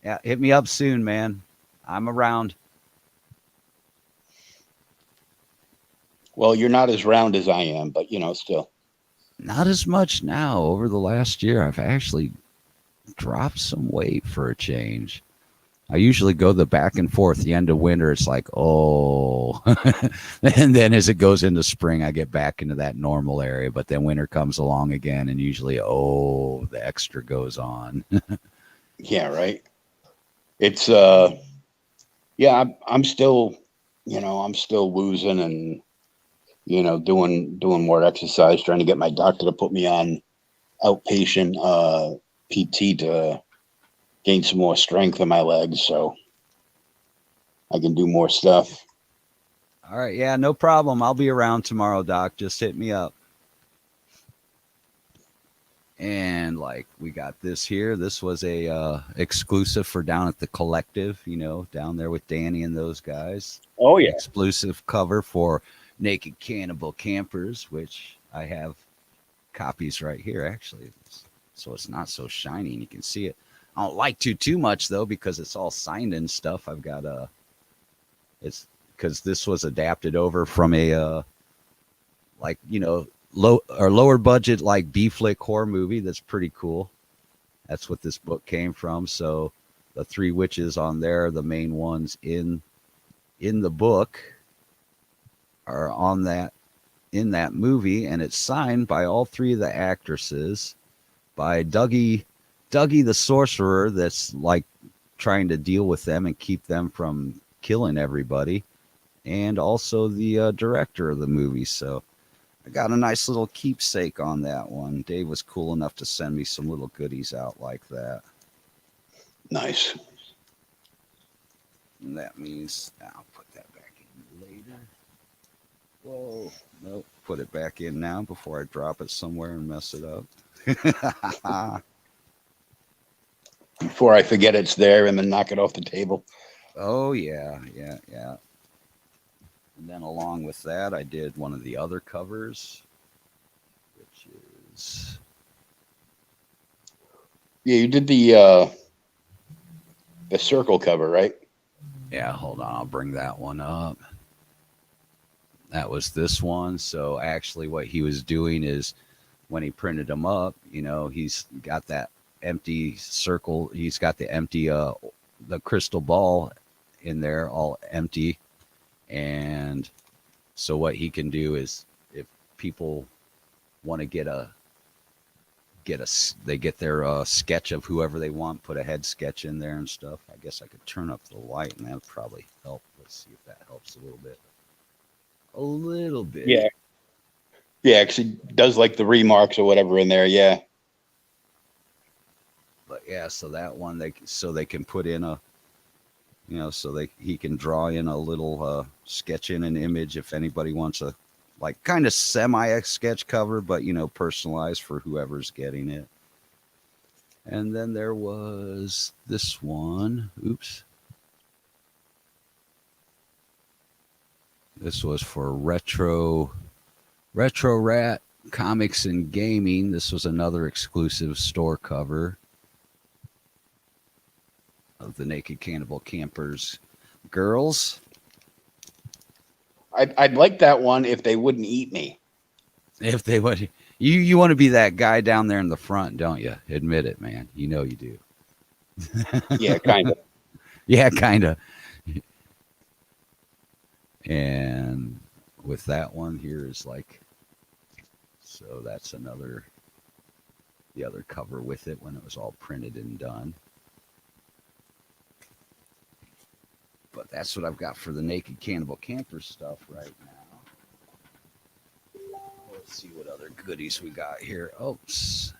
Yeah, hit me up soon, man. I'm around. Well, you're not as round as I am, but still. Not as much now. Over the last year, I've actually dropped some weight for a change. I usually go the back and forth. The end of winter, it's like, oh. And then as it goes into spring, I get back into that normal area. But then winter comes along again, and usually, the extra goes on. Yeah, right. It's yeah, I'm still, I'm still losing and doing more exercise, trying to get my doctor to put me on outpatient PT to gain some more strength in my legs so I can do more stuff. All right. Yeah, no problem. I'll be around tomorrow, Doc. Just hit me up. And like we got this here. This was a exclusive for down at the Collective, down there with Danny and those guys. Oh yeah. Exclusive cover for Naked Cannibal Campers, which I have copies right here actually. So it's not so shiny and you can see it. I don't like too much though because it's all signed and stuff. I've got it's because this was adapted over from a lower budget like B-flick horror movie that's pretty cool. That's what this book came from. So the three witches on there, the main ones in the book, are on that in that movie, and it's signed by all three of the actresses, by Dougie the sorcerer, that's like trying to deal with them and keep them from killing everybody, and also the director of the movie. So I got a nice little keepsake on that one. Dave was cool enough to send me some little goodies out like that. Nice. And that means I'll put that back in later. Whoa. Nope. Put it back in now before I drop it somewhere and mess it up. Before I forget it's there and then knock it off the table. Oh, yeah. And then along with that, I did one of the other covers, which is... Yeah, you did the circle cover, right? Yeah, hold on. I'll bring that one up. That was this one. So actually what he was doing is when he printed them up, he's got that empty circle. He's got the empty, the crystal ball in there, all empty. And so what he can do is if people want to they get their sketch of whoever they want, put a head sketch in there and stuff. I guess I could turn up the light and that would probably help. Let's see if that helps a little bit. A little bit. Yeah. Yeah, because he does like the remarks or whatever in there. Yeah. But yeah, so that one they can put in a, he can draw in a little sketch in an image if anybody wants a like kind of semi sketch cover, but personalized for whoever's getting it. And then there was this one. Oops. This was for Retro Rat Comics and Gaming. This was another exclusive store cover. of the Naked Cannibal Campers girls. I'd like that one if they wouldn't eat me. If they would, you want to be that guy down there in the front, don't you? Admit it, man. You know you do. Yeah, kind of. Yeah, kind of. And with that one here is like, so that's another, the other cover with it when it was all printed and done. But that's what I've got for the Naked Cannibal Camper stuff right now. Let's see what other goodies we got here. Oops.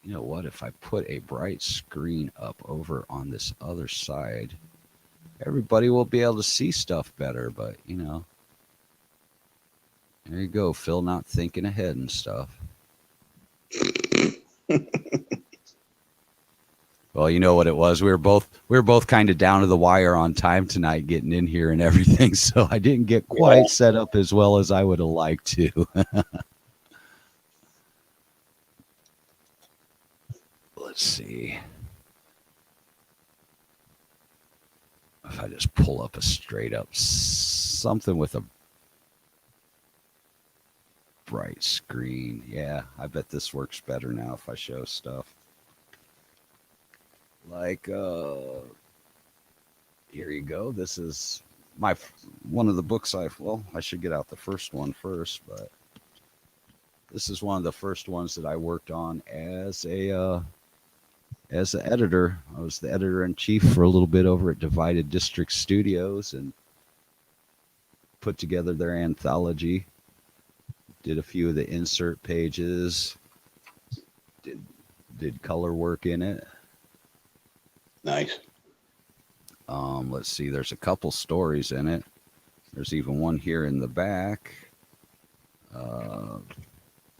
You know what? If I put a bright screen up over on this other side, everybody will be able to see stuff better. But, you know, there you go, Phil, not thinking ahead and stuff. Well, you know what it was. We were both kind of down to the wire on time tonight, getting in here and everything. So I didn't get quite set up as well as I would have liked to. Let's see if I just pull up a straight up something with a bright screen. Yeah, I bet this works better now if I show stuff. Like, here you go. This is my one of the books I should get out the first one first, but this is one of the first ones that I worked on as an editor. I was the editor in chief for a little bit over at Divided District Studios and put together their anthology. Did a few of the insert pages. Did color work in it. Nice. Let's see. There's a couple stories in it. There's even one here in the back.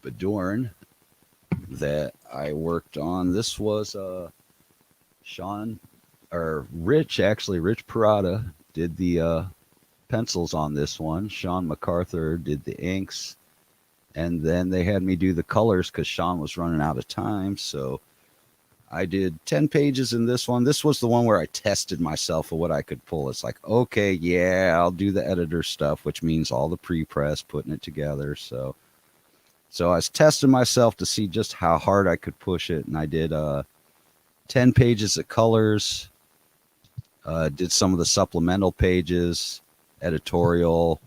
Badorn that I worked on. This was Rich Parada did the pencils on this one. Sean MacArthur did the inks. And then they had me do the colors because Sean was running out of time. So I did 10 pages in this one. This was the one where I tested myself of what I could pull. It's like, okay, yeah, I'll do the editor stuff, which means all the pre-press, putting it together. So I was testing myself to see just how hard I could push it. And I did 10 pages of colors, did some of the supplemental pages, editorial,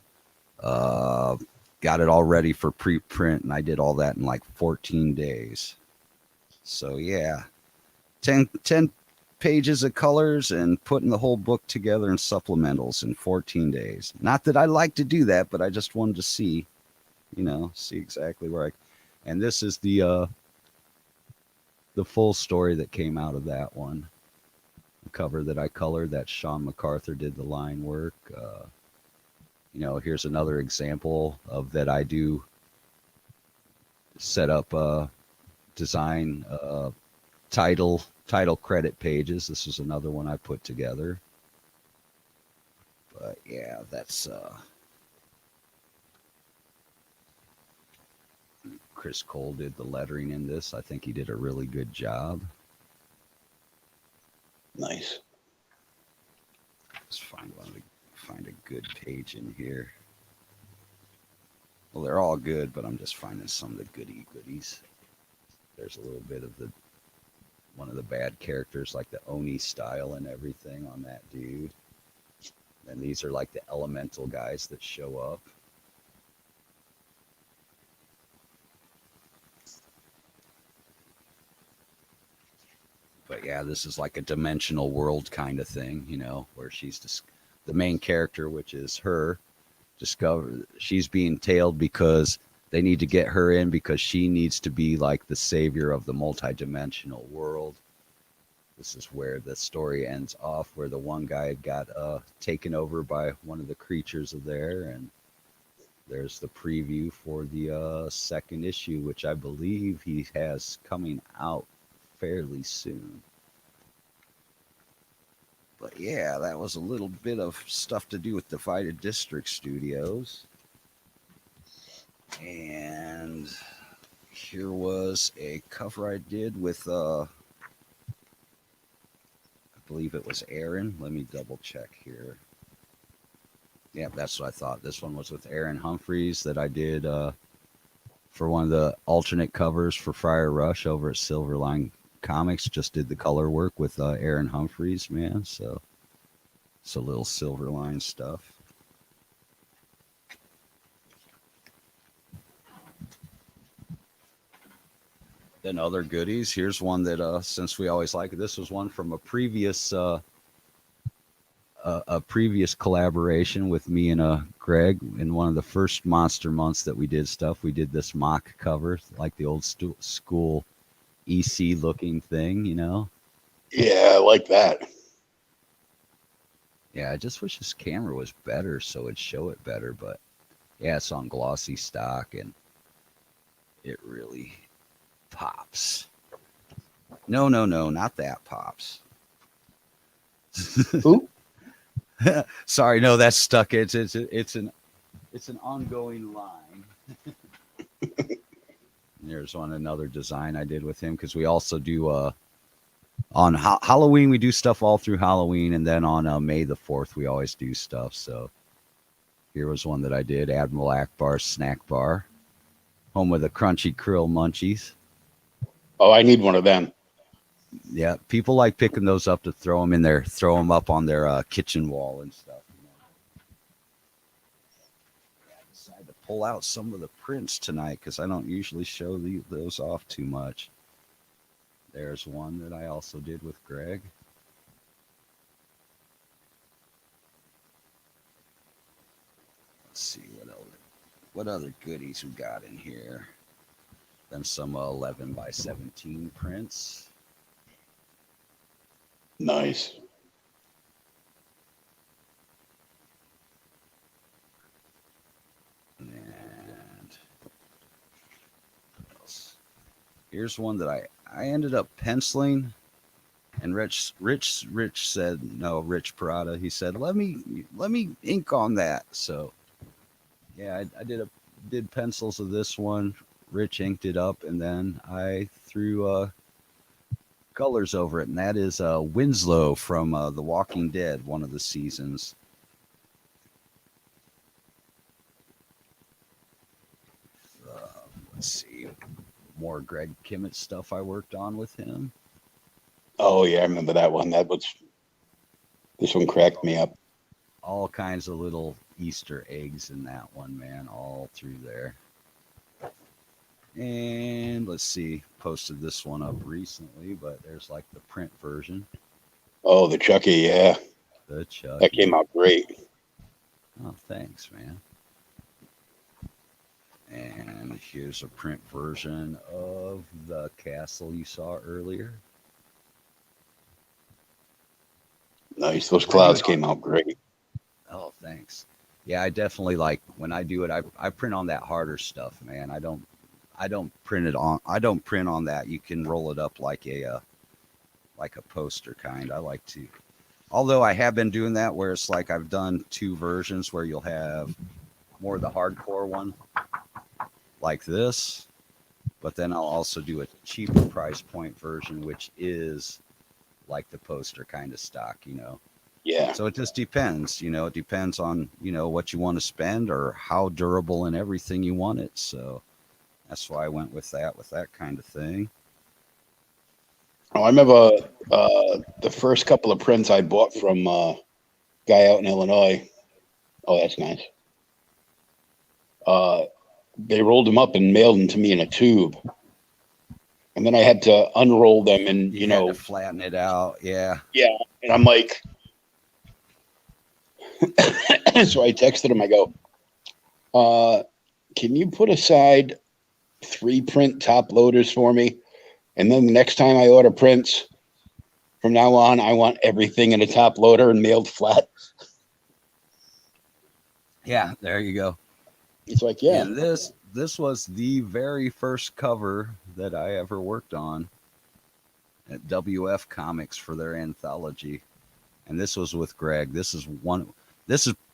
got it all ready for pre-print. And I did all that in like 14 days. So yeah, 10 pages of colors and putting the whole book together in supplementals in 14 days. Not that I like to do that, but I just wanted to see, see exactly where and this is the full story that came out of that one. The cover that I colored, that Sean MacArthur did the line work. Here's another example of that I do set up design title credit pages. This is another one I put together. But yeah, that's Chris Cole did the lettering in this. I think he did a really good job. Nice. Let's find a good page in here. Well, they're all good, but I'm just finding some of the goodies. There's a little bit of one of the bad characters, like the Oni style and everything on that dude. And these are like the elemental guys that show up. But yeah, this is like a dimensional world kind of thing, where she's the main character, which is her, she's being tailed because they need to get her in because she needs to be like the savior of the multidimensional world. This is where the story ends off, where the one guy got taken over by one of the creatures of there, and there's the preview for the second issue, which I believe he has coming out fairly soon. But yeah, that was a little bit of stuff to do with Divided District Studios. And here was a cover I did with I believe it was Aaron. Let me double check here. Yeah, that's what I thought. This one was with Aaron Humphreys that I did for one of the alternate covers for Friar Rush over at Silverline Comics. Just did the color work with Aaron Humphreys, man. So it's a little Silverline stuff. Then other goodies. Here's one that since we always like it, this was one from a previous collaboration with me and Greg in one of the first Monster months that we did stuff. We did this mock cover, like the old school EC looking thing, you know. Yeah, I like that. Yeah, I just wish this camera was better so it'd show it better, but yeah, it's on glossy stock and it really pops. No, not that pops. Ooh. Sorry, no, that's stuck. It's an ongoing line. There's another design I did with him because we also do on Halloween we do stuff all through Halloween, and then on May the 4th we always do stuff. So here was one that I did, Admiral Akbar's snack bar, home with the crunchy krill munchies. Oh, I need one of them. Yeah, people like picking those up to throw them up on their kitchen wall and stuff. You know? Yeah, I decided to pull out some of the prints tonight because I don't usually show those off too much. There's one that I also did with Greg. Let's see what other goodies we got in here. Then some 11 by 17 prints. Nice. And here's one that I ended up penciling, and Rich said no. Rich Parada, he said let me ink on that. So yeah, I did pencils of this one. Rich inked it up, and then I threw colors over it, and that is Winslow from The Walking Dead, one of the seasons. Let's see, more Greg Kimmett stuff I worked on with him. Oh yeah, I remember that one. This one cracked me up. All kinds of little Easter eggs in that one, man, all through there. And let's see, posted this one up recently, but there's like the print version. Oh, the Chucky, yeah. The Chucky. That came out great. Oh, thanks, man. And here's a print version of the castle you saw earlier. Nice. Those clouds came out great. Oh, thanks. Yeah, I definitely like when I do it. I print on that harder stuff, man. I don't print on that. You can roll it up like a poster kind. I like to, although I have been doing that where it's like I've done two versions where you'll have more of the hardcore one like this, but then I'll also do a cheaper price point version, which is like the poster kind of stock, you know. Yeah. So it just depends, you know, it depends on, you know, what you want to spend or how durable and everything you want it. So that's why I went with that kind of thing. Oh, I remember the first couple of prints I bought from a guy out in Illinois. Oh, that's nice. They rolled them up and mailed them to me in a tube. And then I had to unroll them and, You had to flatten it out. Yeah. Yeah. And I'm like, so I texted him. I go, can you put aside 3 print top loaders for me? And then the next time I order prints, from now on, I want everything in a top loader and mailed flat. Yeah, there you go. It's like, yeah. And this was the very first cover that I ever worked on at WF Comics for their anthology. And this was with Greg. This is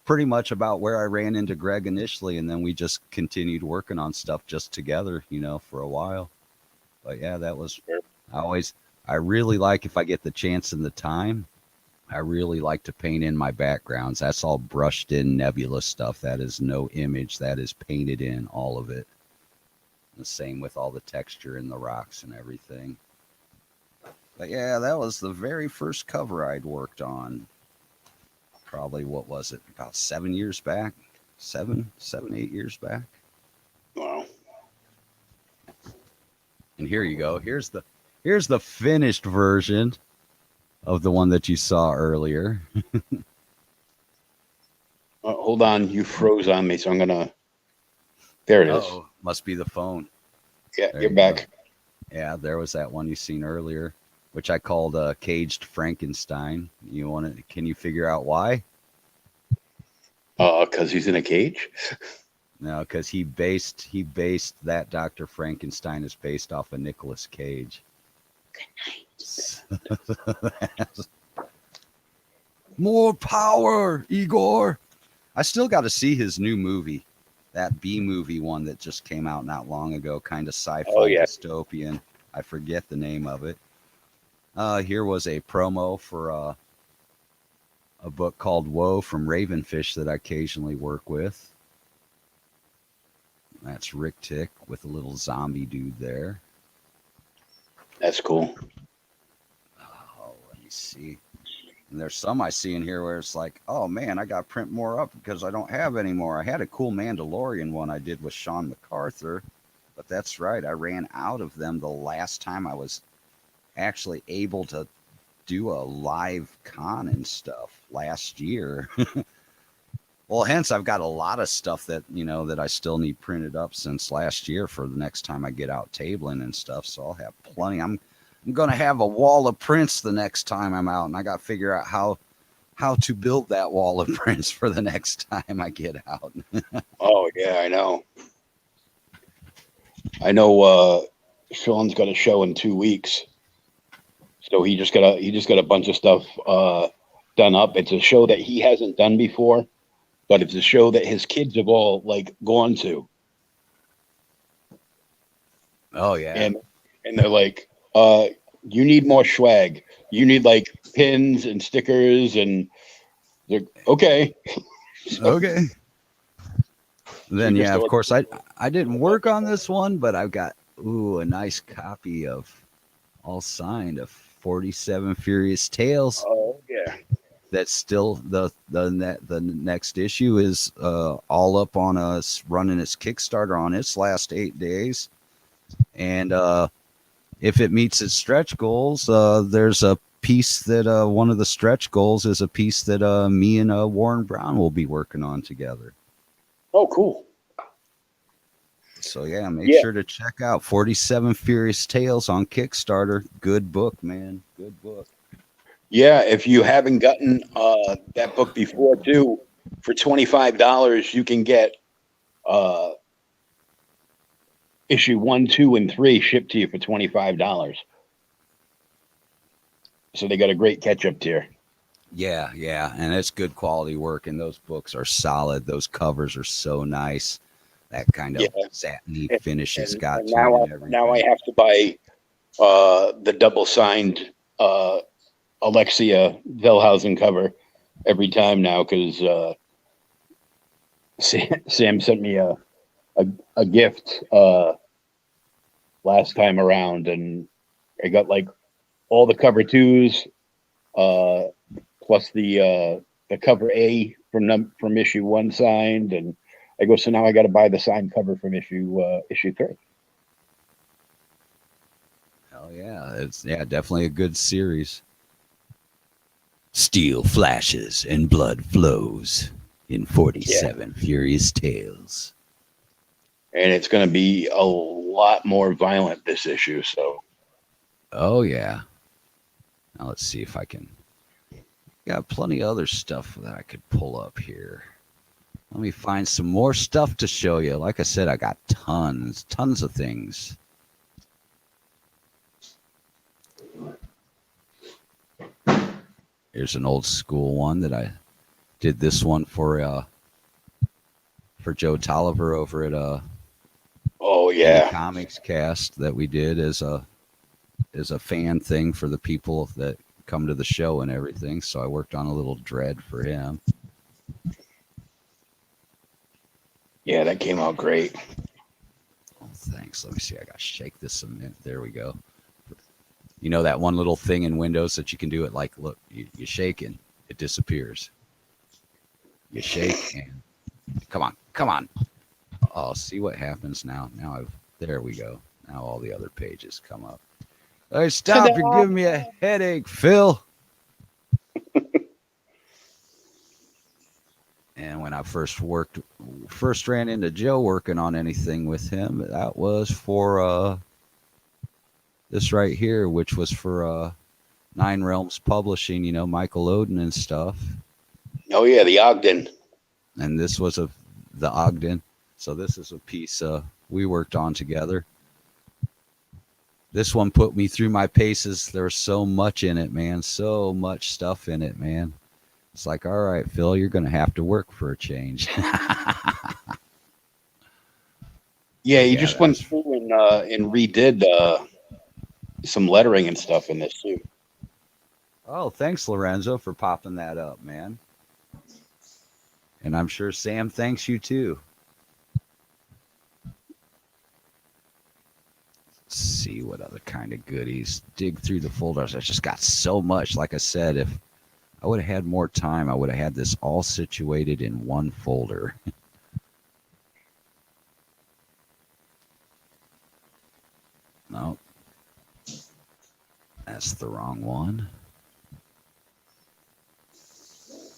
pretty much about where I ran into Greg initially, and then we just continued working on stuff just together, for a while. But yeah, that was I really like, if I get the chance and the time, I really like to paint in my backgrounds. That's all brushed in nebula stuff. That is no image. That is painted in, all of it. The same with all the texture in the rocks and everything. But yeah, that was the very first cover I'd worked on. Probably, what was it? About 7 years back? 8 years back. Wow. And here you go. Here's the finished version of the one that you saw earlier. Hold on, you froze on me, so I'm gonna. There it is. Oh, must be the phone. Yeah, There you're you back. go. Yeah, there was that one you seen earlier, which I called Caged Frankenstein. Can you figure out why? Because he's in a cage. No, because he based that Dr. Frankenstein is based off of Nicolas Cage. More power, Igor. I still got to see his new movie, that B movie one that just came out not long ago, kind of sci-fi dystopian. I forget the name of it. Here was a promo for a book called Woe from Ravenfish that I occasionally work with. That's Rick Tick with a little zombie dude there. That's cool. Oh, let me see. And there's some I see in here where it's like, oh man, I got to print more up because I don't have any more. I had a cool Mandalorian one I did with Sean MacArthur, but that's right, I ran out of them the last time I was actually able to do a live con and stuff last year. Well, hence I've got a lot of stuff that, that I still need printed up since last year for the next time I get out tabling and stuff. So I'll have plenty. I'm going to have a wall of prints the next time I'm out, and I got to figure out how to build that wall of prints for the next time I get out. Oh yeah, I know. Sean's got a show in 2 weeks, so he just got a bunch of stuff done up. It's a show that he hasn't done before, but it's a show that his kids have all gone to. Oh yeah, and they're like, you need more swag. You need pins and stickers, and they're okay. Okay. Then yeah, of course I didn't work on this one, but I've got a nice copy of all signed of 47 Furious Tales. Oh yeah. That's still the next issue is all up on us, running its Kickstarter on its last 8 days, and if it meets its stretch goals, there's a piece that one of the stretch goals is a piece that me and Warren Brown will be working on together. Oh, cool. So yeah, make sure to check out 47 Furious Tales on Kickstarter. Good book, man. Good book. Yeah, if you haven't gotten that book before too, for $25 you can get issue 1, 2, and 3 shipped to you for $25. So they got a great catch-up tier. Yeah, and it's good quality work, and those books are solid. Those covers are so nice. That kind of satiny finish it's got and to it and everything. Now I have to buy the double-signed Alexia Velhausen cover every time now because Sam sent me a gift last time around, and I got all the cover 2s plus the cover A from issue 1 signed, and I go, so now I got to buy the signed cover from issue 3. Hell yeah, it's definitely a good series. Steel flashes and blood flows in 47 Furious Tales. And it's going to be a lot more violent this issue. So. Oh yeah. Now let's see if I can. Got plenty of other stuff that I could pull up here. Let me find some more stuff to show you. Like I said, I got tons of things. Here's an old school one that I Did this one for Joe Tolliver over at Oh Indie yeah. Comics Cast that we did as a fan thing for the people that come to the show and everything. So I worked on a little dread for him. Yeah, that came out great. Oh, thanks. Let me see. I got to shake this a minute. There we go. You know that one little thing in Windows that you can do it like, look, you shake and it disappears. You shake and come on. Oh, see what happens now. There we go. Now all the other pages come up. Hey, stop! Ta-da! You're giving me a headache, Phil. And when I first ran into Joe working on anything with him, that was for this right here, which was for Nine Realms Publishing, Michael Oden and stuff. Oh yeah, the Ogden. And this was the Ogden. So this is a piece we worked on together. This one put me through my paces. There was so much in it, man. So much stuff in it, man. It's like, all right, Phil, you're going to have to work for a change. Yeah, you just went through and redid some lettering and stuff in this too. Oh, thanks, Lorenzo, for popping that up, man. And I'm sure Sam thanks you too. Let's see what other kind of goodies. Dig through the folders. I just got so much. Like I said, if I would have had more time, I would have had this all situated in one folder. No, that's the wrong one.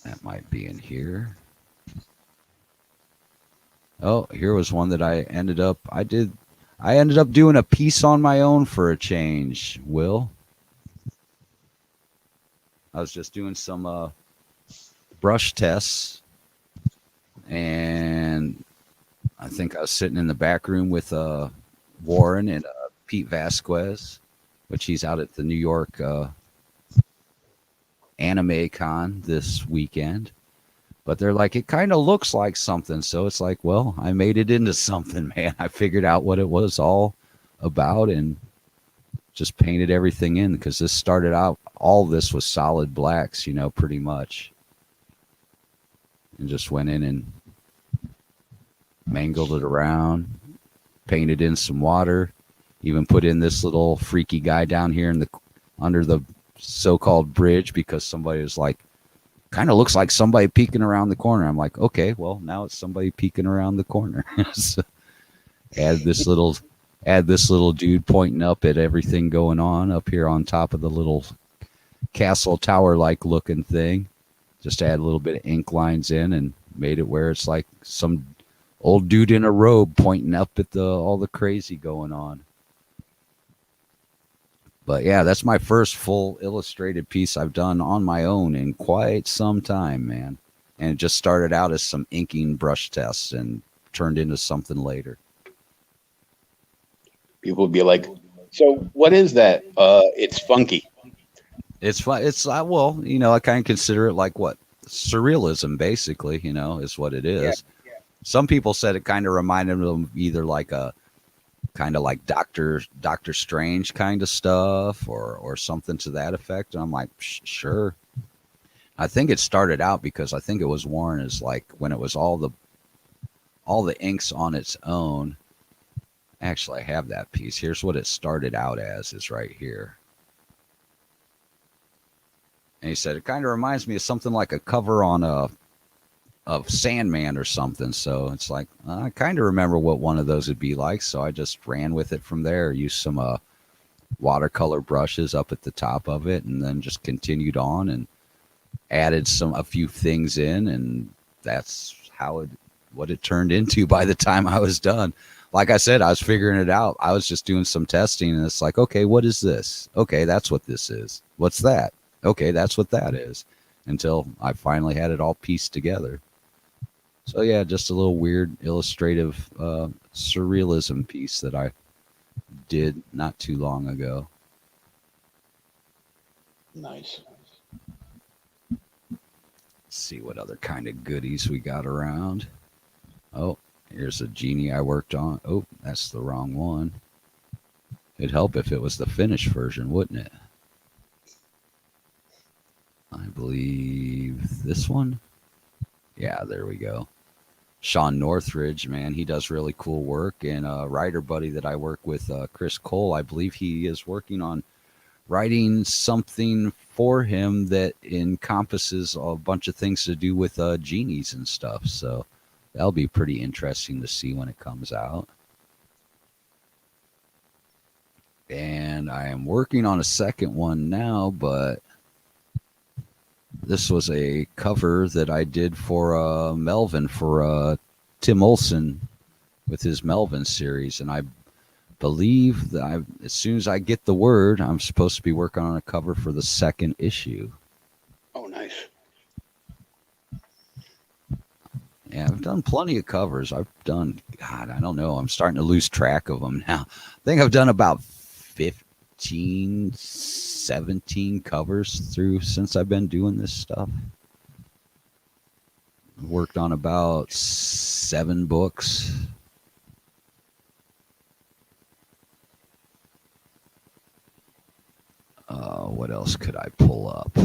That might be in here. Oh, here was one that I ended up doing a piece on my own for a change, Will. I was just doing some brush tests, and I think I was sitting in the back room with Warren and Pete Vasquez, which he's out at the New York Anime Con this weekend. But they're like, it kind of looks like something. So it's like, well, I made it into something, man. I figured out what it was all about and just painted everything in, because this started out, all this was solid blacks, pretty much. And just went in and mangled it around, painted in some water, even put in this little freaky guy down here under the so-called bridge, because somebody was like, kind of looks like somebody peeking around the corner. I'm like, okay, well, now it's somebody peeking around the corner. So add this little dude pointing up at everything going on up here on top of the little castle tower like looking thing. Just add a little bit of ink lines in and made it where it's like some old dude in a robe pointing up at all the crazy going on. But yeah, that's my first full illustrated piece I've done on my own in quite some time, man. And it just started out as some inking brush tests and turned into something later. People would be like, so what is that? It's funky. It's fun. It's well, I kind of consider it like what? Surrealism, basically, is what it is. Yeah. Some people said it kind of reminded them of either like a kind of like Doctor Strange kind of stuff or something to that effect. And I'm like, sure. I think it started out because I think it was Warren is like when it was all the inks on its own. Actually, I have that piece. Here's what it started out as, is right here. And he said, it kind of reminds me of something like a cover on of Sandman or something. So it's like, I kind of remember what one of those would be like. So I just ran with it from there, used some watercolor brushes up at the top of it, and then just continued on and added a few things in. And that's what it turned into by the time I was done. Like I said, I was figuring it out. I was just doing some testing, and it's like, okay, what is this? Okay, that's what this is. What's that? Okay, that's what that is. Until I finally had it all pieced together. So yeah, just a little weird illustrative surrealism piece that I did not too long ago. Nice. Let's see what other kind of goodies we got around. Oh, here's a genie I worked on. Oh, that's the wrong one. It'd help if it was the finished version, wouldn't it? I believe this one. Yeah, there we go. Sean Northridge, man, he does really cool work. And a writer buddy that I work with, Chris Cole, I believe he is working on writing something for him that encompasses a bunch of things to do with genies and stuff. So that'll be pretty interesting to see when it comes out. And I am working on a second one now, but this was a cover that I did for Melvin, for Tim Olson with his Melvin series. And I believe that as soon as I get the word, I'm supposed to be working on a cover for the second issue. Oh, nice. Yeah, I've done plenty of covers. I've done, God, I don't know. I'm starting to lose track of them now. I think I've done about 15, 17 covers through since I've been doing this stuff. Worked on about 7 books. What else could I pull up?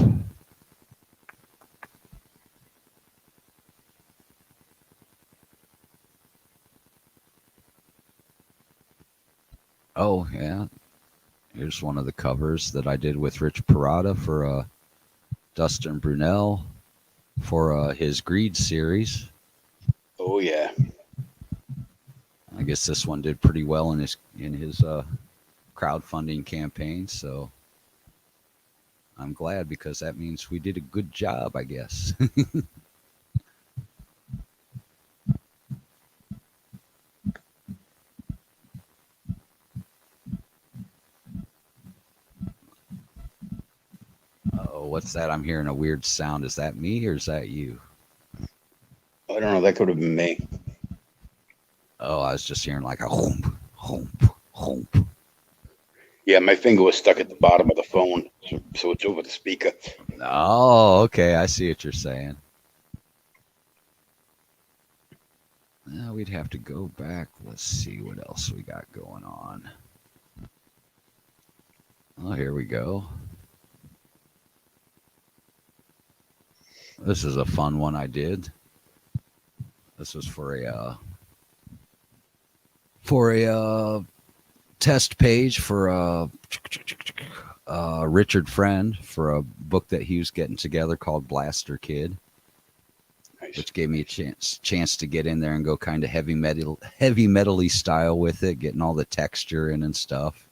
Oh, yeah. Here's one of the covers that I did with Rich Parada for Dustin Brunel for his Greed series. Oh, yeah. I guess this one did pretty well in his crowdfunding campaign, so I'm glad because that means we did a good job, I guess. Oh, what's that? I'm hearing a weird sound. Is that me or is that you? I don't know. That could have been me. Oh, I was just hearing like a homp, homp, homp. Yeah, my finger was stuck at the bottom of the phone, so it's over the speaker. Oh, okay. I see what you're saying. Now we'd have to go back. Let's see what else we got going on. Oh, here we go. This is a fun one I did. This was for a test page for Richard Friend for a book that he was getting together called Blaster Kid. Nice. Which gave me a chance to get in there and go kind of heavy metal-y style with it, getting all the texture in and stuff.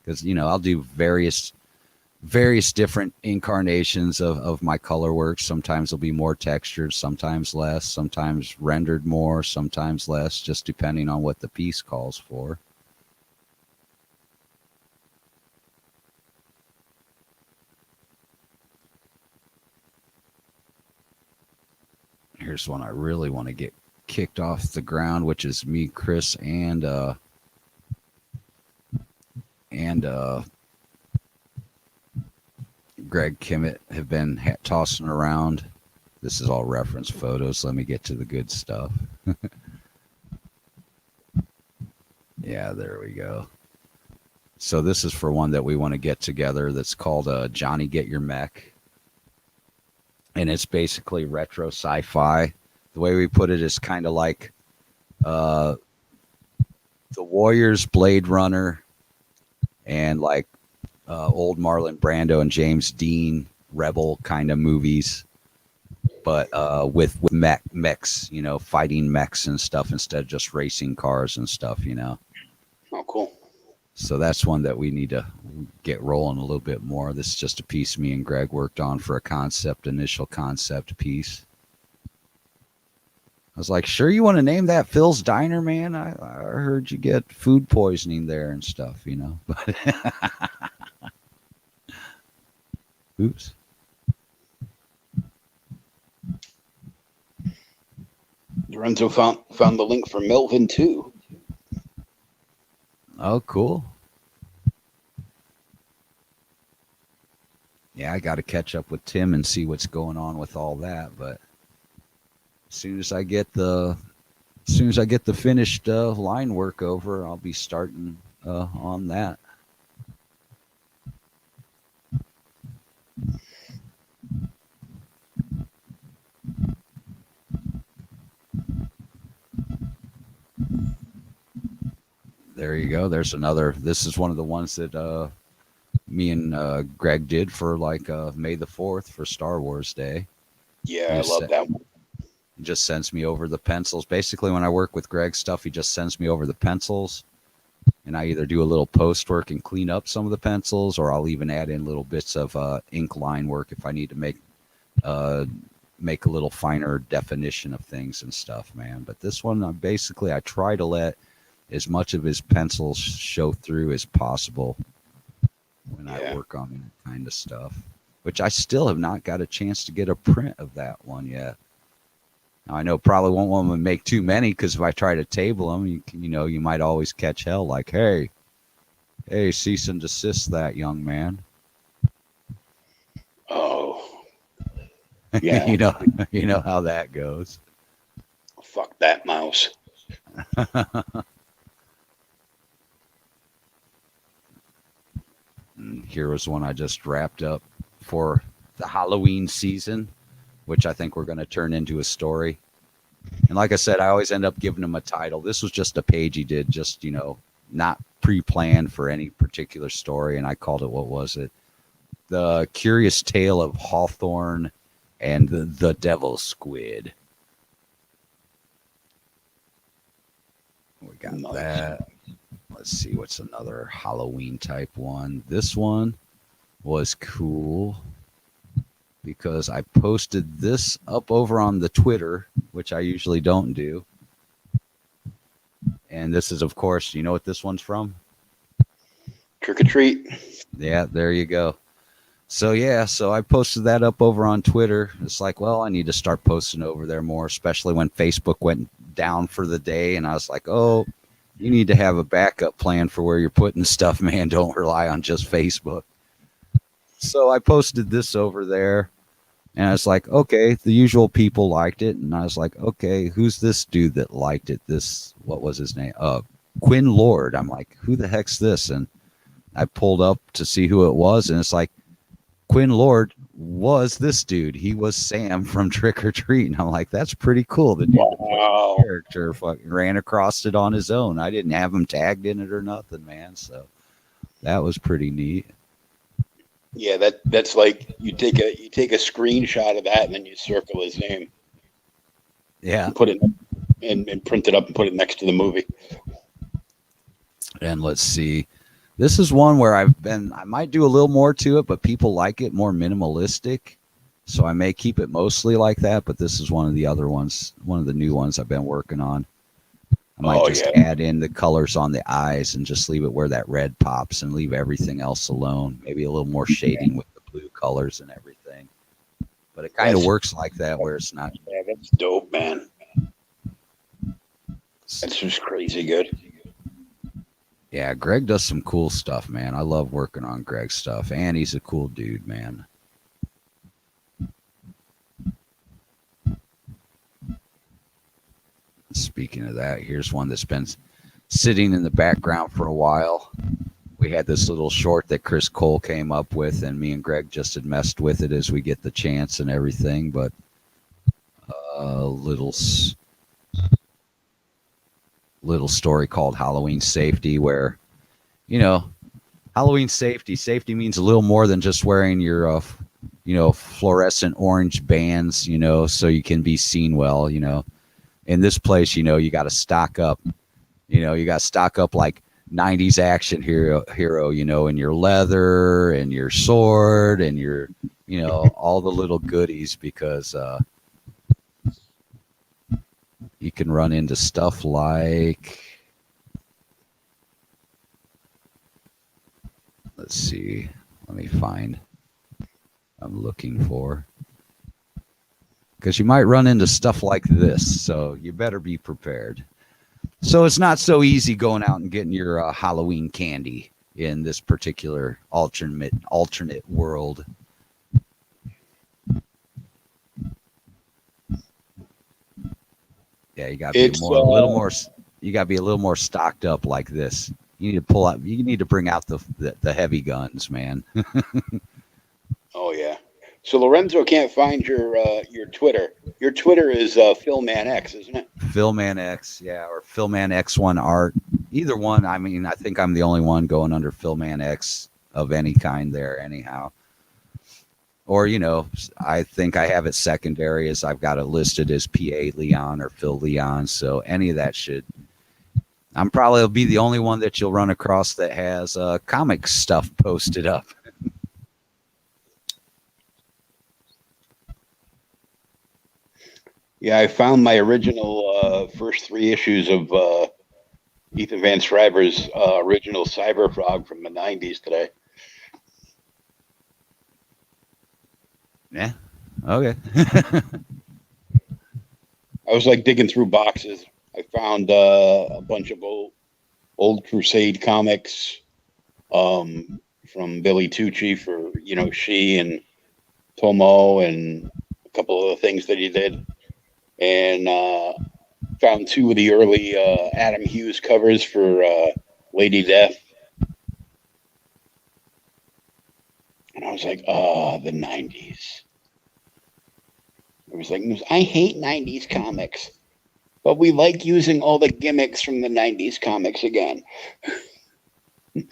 Because I'll do various different incarnations of my color work. Sometimes it'll be more textured, sometimes less, sometimes rendered more, sometimes less, just depending on what the piece calls for. Here's one I really want to get kicked off the ground, which is me, Chris, and Greg Kimmett have been tossing around. This is all reference photos. Let me get to the good stuff. Yeah, there we go. So this is for one that we want to get together that's called Johnny Get Your Mech. And it's basically retro sci-fi. The way we put it is kind of like the Warriors, Blade Runner, and like old Marlon Brando and James Dean Rebel kind of movies, but with mechs, fighting mechs and stuff instead of just racing cars and stuff, Oh, cool. So that's one that we need to get rolling a little bit more. This is just a piece me and Greg worked on for a initial concept piece. I was like, sure you want to name that Phil's Diner, man? I heard you get food poisoning there and stuff, But oops. Lorenzo found the link for Melvin too. Oh, cool. Yeah, I got to catch up with Tim and see what's going on with all that. But as soon as I get the finished line work over, I'll be starting on that. There you go. There's another. This is one of the ones that me and Greg did for like May the 4th for Star Wars Day. Yeah, I love that one. He just sends me over the pencils. Basically, when I work with Greg's stuff, he just sends me over the pencils, and I either do a little post work and clean up some of the pencils, or I'll even add in little bits of ink line work if I need to make a little finer definition of things and stuff, man. But this one, I try to let as much of his pencils show through as possible when I work on that kind of stuff, which I still have not got a chance to get a print of that one yet. Now, I know probably won't want to make too many, because if I try to table them, you might always catch hell like, hey, cease and desist that, young man. Oh, yeah. you know how that goes. Fuck that mouse. Here was one I just wrapped up for the Halloween season, which I think we're going to turn into a story. And like I said, I always end up giving him a title. This was just a page he did, just, not pre-planned for any particular story. And I called it, what was it? The Curious Tale of Hawthorne and the Devil Squid. We got that. Let's see, what's another Halloween type one. This one was cool because I posted this up over on the Twitter, which I usually don't do. And this is, of course, you know what this one's from? Trick or Treat. Yeah, there you go. So I posted that up over on Twitter. It's like, well, I need to start posting over there more, especially when Facebook went down for the day. And I was like, oh, you need to have a backup plan for where you're putting stuff, man. Don't rely on just Facebook. So I posted this over there, and I was like, okay, the usual people liked it. And I was like, okay, who's this dude that liked it? What was his name? Quinn Lord. I'm like, who the heck's this? And I pulled up to see who it was, and it's like, Quinn Lord was this dude. He was Sam from Trick or Treat. And I'm like, that's pretty cool. The dude character fucking ran across it on his own. I didn't have him tagged in it or nothing, man. So that was pretty neat. Yeah, that's like you take a screenshot of that and then you circle his name. Yeah. And put it and print it up and put it next to the movie. And let's see. This is one where I might do a little more to it, but people like it more minimalistic. So I may keep it mostly like that, but this is one of the other ones, one of the new ones I've been working on. I might add in the colors on the eyes and just leave it where that red pops and leave everything else alone. Maybe a little more shading with the blue colors and everything. But it kind of works like that where it's not. Yeah, that's dope, man. That's just crazy good. Yeah, Greg does some cool stuff, man. I love working on Greg's stuff, and he's a cool dude, man. Speaking of that, here's one that's been sitting in the background for a while. We had this little short that Chris Cole came up with, and me and Greg just had messed with it as we get the chance and everything, but little story called Halloween Safety, where, Halloween safety means a little more than just wearing your, fluorescent orange bands, so you can be seen well, In this place, you got to stock up, you got to stock up like 90s action hero, in your leather and your sword and your, all the little goodies, because, you can run into stuff like, let's see, let me find, I'm looking for, because you might run into stuff like this, so you better be prepared. So it's not so easy going out and getting your Halloween candy in this particular alternate world. Yeah, you gotta be It's a little more. You gotta be a little more stocked up like this. You need to pull out. You need to bring out the heavy guns, man. oh yeah. So Lorenzo can't find your Twitter. Your Twitter is Philman X, isn't it? Philman X, yeah, or Philman X1 Art. Either one. I mean, I think I'm the only one going under Philman X of any kind there, anyhow. Or, I think I have it secondary as I've got it listed as PA Leon or Phil Leon. So any of that I'm probably will be the only one that you'll run across that has comic stuff posted up. Yeah, I found my original first 3 issues of Ethan Van Sciver's original Cyberfrog from the 90s today. Yeah. Okay. I was like digging through boxes. I found a bunch of old Crusade comics from Billy Tucci for, She and Tomo and a couple of the things that he did. And found 2 of the early Adam Hughes covers for Lady Death. And I was like, the 90s. It was like, I hate 90s comics, but we like using all the gimmicks from the 90s comics again.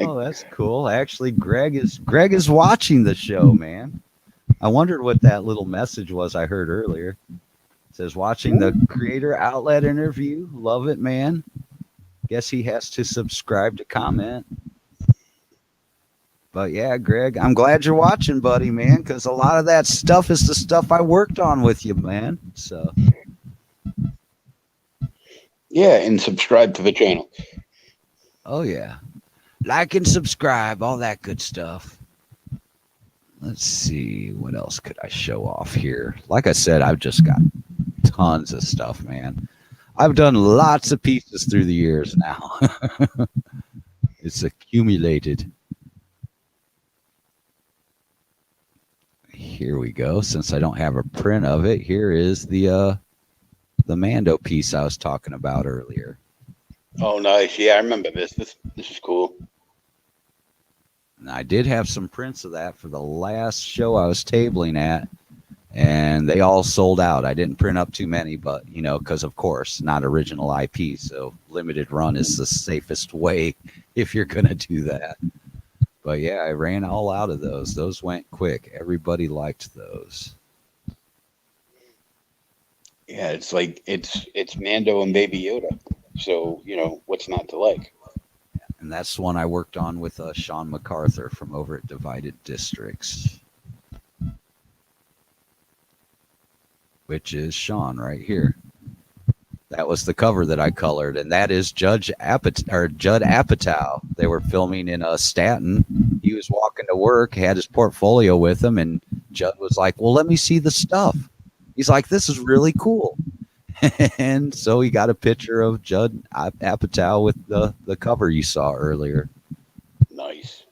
Oh, that's cool. Actually, Greg is watching the show, man. I wondered what that little message was I heard earlier. It says watching the creator outlet interview. Love it, man. Guess he has to subscribe to comment. But yeah, Greg, I'm glad you're watching, buddy, man, because a lot of that stuff is the stuff I worked on with you, man. So yeah, and subscribe to the channel. Oh yeah. Like and subscribe, all that good stuff. Let's see, what else could I show off here? Like I said, I've just got tons of stuff, man. I've done lots of pieces through the years now. It's accumulated. Here we go. Since I don't have a print of it, here is the Mando piece I was talking about earlier. Oh, nice. Yeah, I remember this. This is cool. And I did have some prints of that for the last show I was tabling at, and they all sold out. I didn't print up too many, but, because, of course, not original IP, so limited run is the safest way if you're going to do that. But, yeah, I ran all out of those. Those went quick. Everybody liked those. Yeah, it's like it's Mando and Baby Yoda. So, what's not to like? And that's the one I worked on with Sean MacArthur from over at Divided Districts, which is Sean right here. That was the cover that I colored, and that is Judd Apatow. They were filming in Staten. He was walking to work, had his portfolio with him, and Judd was like, "Well, let me see the stuff." He's like, "This is really cool." And so he got a picture of Judd Apatow with the cover you saw earlier. Nice.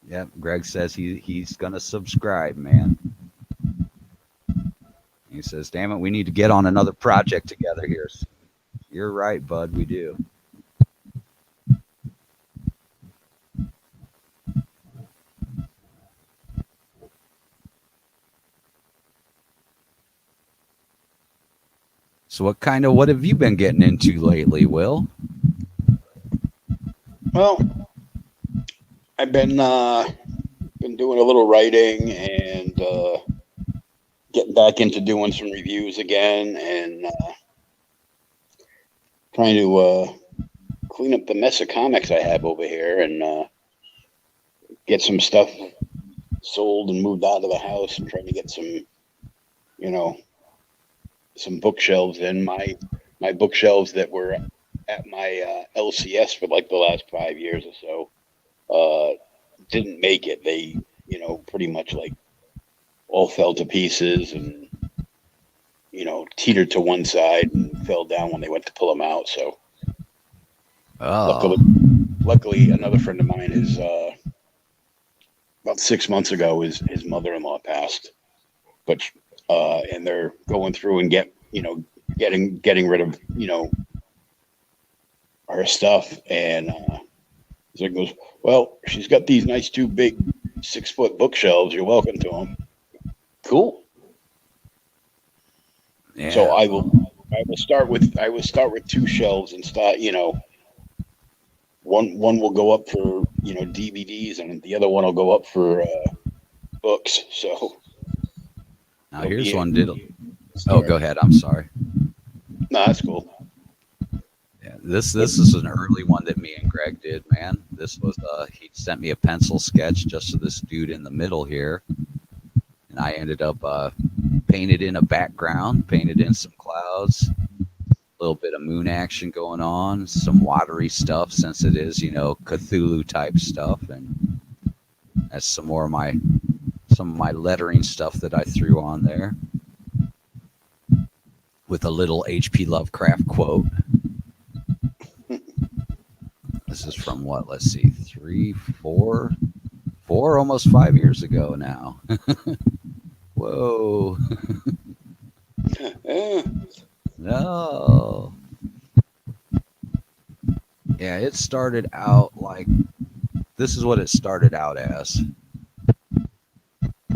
Yep, Greg says he's gonna subscribe, man. He says, "Damn it, we need to get on another project together here." You're right, bud. We do. So what have you been getting into lately, Will? Well, I've been doing a little writing and getting back into doing some reviews again and trying to clean up the mess of comics I have over here and get some stuff sold and moved out of the house and trying to get some, some bookshelves in. My bookshelves that were at my LCS for like the last 5 years or so didn't make it. They, pretty much like all fell to pieces and, teetered to one side and fell down when they went to pull them out. So Oh, luckily, luckily, another friend of mine is about 6 months ago. His mother-in-law passed, but and they're going through and getting rid of her stuff. And he goes, well, she's got these nice 2 big 6-foot bookshelves. You're welcome to them. Cool. Yeah. So I will start with 2 shelves and start, one will go up for, DVDs, and the other one will go up for books. So now here's one oh, go ahead. I'm sorry. No, that's cool. Yeah, this is an early one that me and Greg did, man. This was he sent me a pencil sketch just of this dude in the middle here, and I ended up painted in a background, painted in some clouds, a little bit of moon action going on, some watery stuff since it is Cthulhu type stuff, and that's some of my lettering stuff that I threw on there with a little H.P. Lovecraft quote. This is from what? Let's see, 4, almost 5 years ago now. Whoa. No. Yeah, it started out like, this is what it started out as.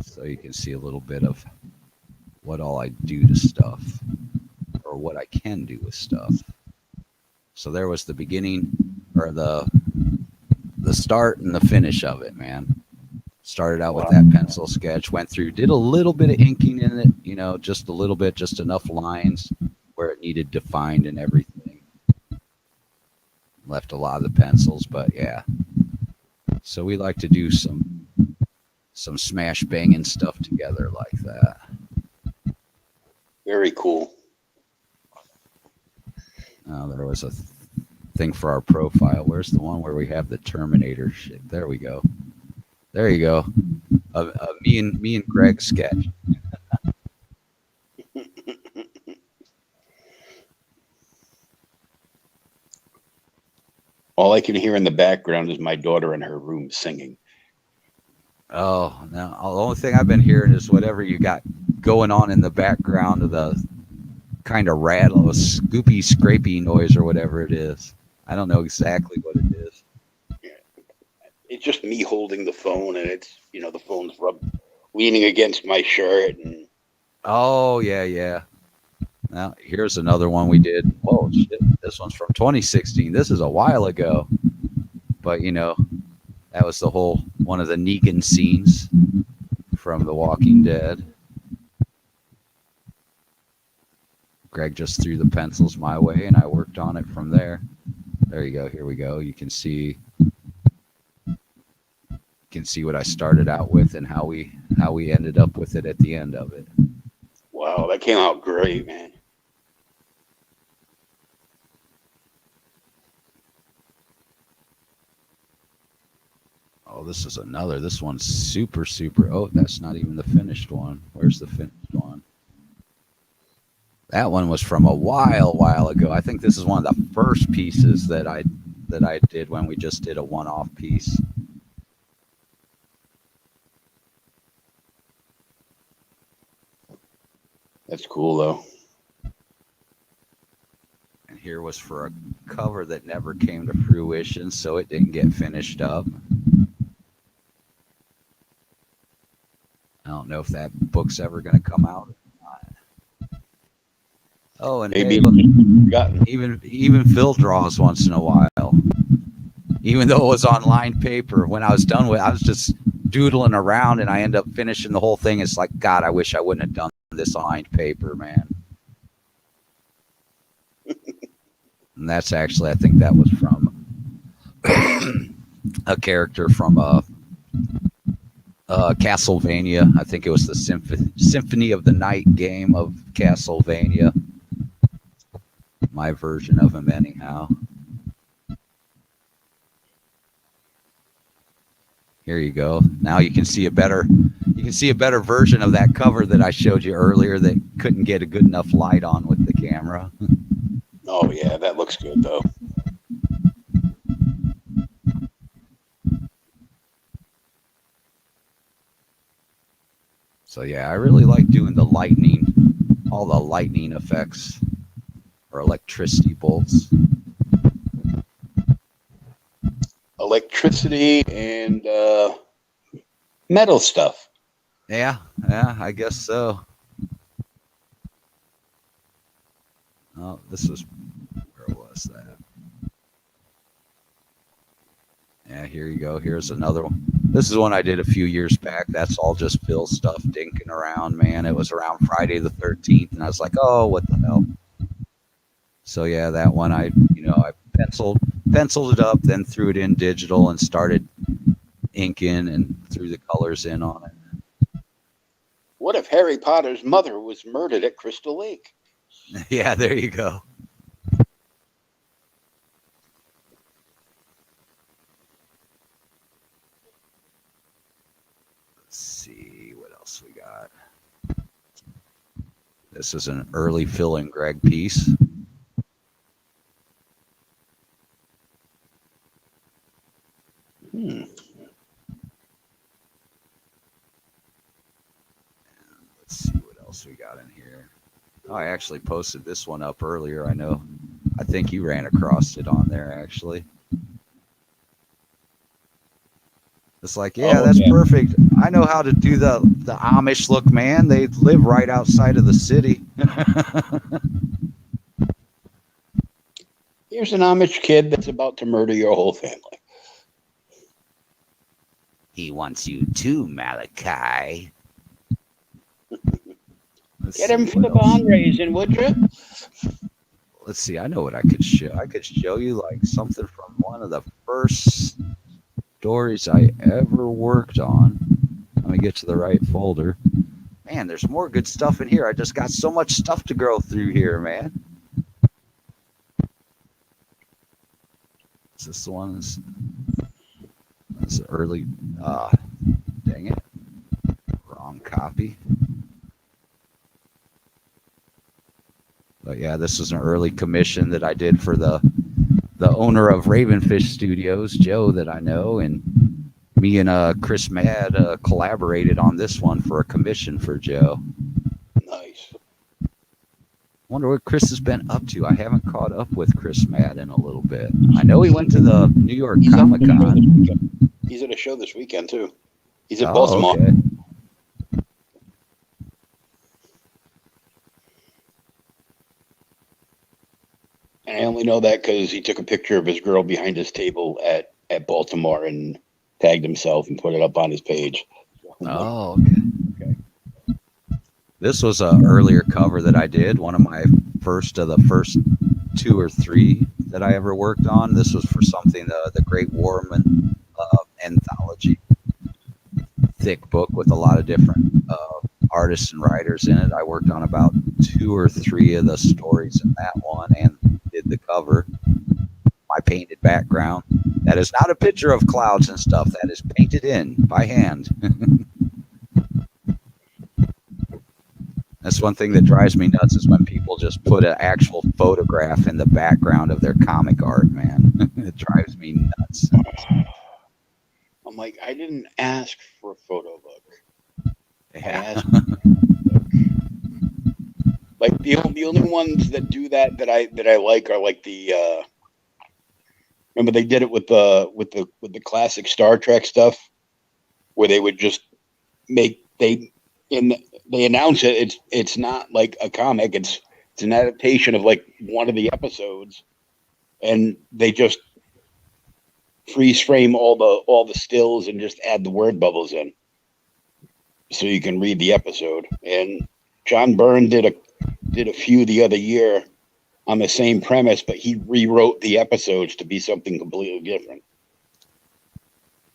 So you can see a little bit of what all I do to stuff, or what I can do with stuff. So there was the beginning, or the start and the finish of it, man. Started out with that pencil sketch, went through, did a little bit of inking in it, just a little bit, just enough lines where it needed defined and everything. Left a lot of the pencils, but yeah. So we like to do some smash banging stuff together like that. Very cool. There was a thing for our profile. Where's the one where we have the Terminator shit? There we go. There you go. Me and Greg sketch. All I can hear in the background is my daughter in her room singing. Oh, no. The only thing I've been hearing is whatever you got going on in the background of the kind of rattle, a scoopy, scrapey noise or whatever it is. I don't know exactly what it is. It's just me holding the phone, and it's, the phone's leaning against my shirt. And oh, yeah. Now, here's another one we did. Oh, shit. This one's from 2016. This is a while ago. But, that was one of the Negan scenes from The Walking Dead. Greg just threw the pencils my way, and I worked on it from there. There you go. Here we go. You can see what I started out with and how we ended up with it at the end of it. Wow, that came out great, man. Oh, this is another. This one's super. Oh, that's not even the finished one. Where's the finished one? That one was from a while ago. I think this is one of the first pieces that I did when we just did a one-off piece. That's cool, though. And here was for a cover that never came to fruition, so it didn't get finished up. I don't know if that book's ever going to come out or not. Oh, and maybe hey, even Phil draws once in a while. Even though it was on lined paper, when I was done with it, I was just doodling around, and I end up finishing the whole thing. It's like, God, I wish I wouldn't have done this on lined paper, man. And that's actually, I think that was from a character from Castlevania. I think it was the Symphony of the Night game of Castlevania. My version of him, anyhow. Here you go. Now you can see a better version of that cover that I showed you earlier that couldn't get a good enough light on with the camera. Oh yeah, that looks good though. So yeah, I really like doing the lightning, all the lightning effects or electricity bolts. Electricity and metal stuff. Yeah, I guess so. Oh, this was, where was that? Yeah, here you go. Here's another one. This is one I did a few years back. That's all just Phil stuff dinking around, man. It was around Friday the 13th, and I was like, oh, what the hell? So yeah, that one I penciled it up, then threw it in digital and started inking and threw the colors in on it. What if Harry Potter's mother was murdered at Crystal Lake? Yeah, there you go. Let's see what else we got. This is an early Phil and Greg piece. Let's see what else we got in here. Oh, I actually posted this one up earlier. I think you ran across it on there, actually. It's like, yeah, that's perfect. I know how to do the Amish look, man. They live right outside of the city. Here's an Amish kid that's about to murder your whole family. He wants you too, Malachi. Get him for the bond raising, would you? Let's see. I know what I could show. I could show you like something from one of the first stories I ever worked on. Let me get to the right folder. Man, there's more good stuff in here. I just got so much stuff to go through here, man. Is this the one? That's early. Dang it. Wrong copy. But yeah, this was an early commission that I did for the owner of Ravenfish Studios, Joe, that I know, and me and Chris Mad collaborated on this one for a commission for Joe. Nice. Wonder what Chris has been up to. I haven't caught up with Chris Mad in a little bit. I know he went to the New York Comic Con. He's at a show this weekend too. He's at Baltimore. Okay. And I only know that because he took a picture of his girl behind his table at Baltimore and tagged himself and put it up on his page. Oh, okay. This was an earlier cover that I did. One of my first 2 or 3 that I ever worked on. This was for something, the Great Warman anthology. Thick book with a lot of different artists and writers in it. I worked on about 2 or 3 of the stories in that one and did the cover. My painted background. That is not a picture of clouds and stuff. That is painted in by hand. That's one thing that drives me nuts is when people just put an actual photograph in the background of their comic art, man. It drives me nuts. I'm like, I didn't ask for a photo book. Yeah. I asked for a book. Like the only ones that do that I like are like the remember they did it with the classic Star Trek stuff where they would just they announce it. It's not like a comic. It's an adaptation of like one of the episodes, and they just freeze frame all the stills and just add the word bubbles in, so you can read the episode. And John Byrne did a few the other year on the same premise, but he rewrote the episodes to be something completely different.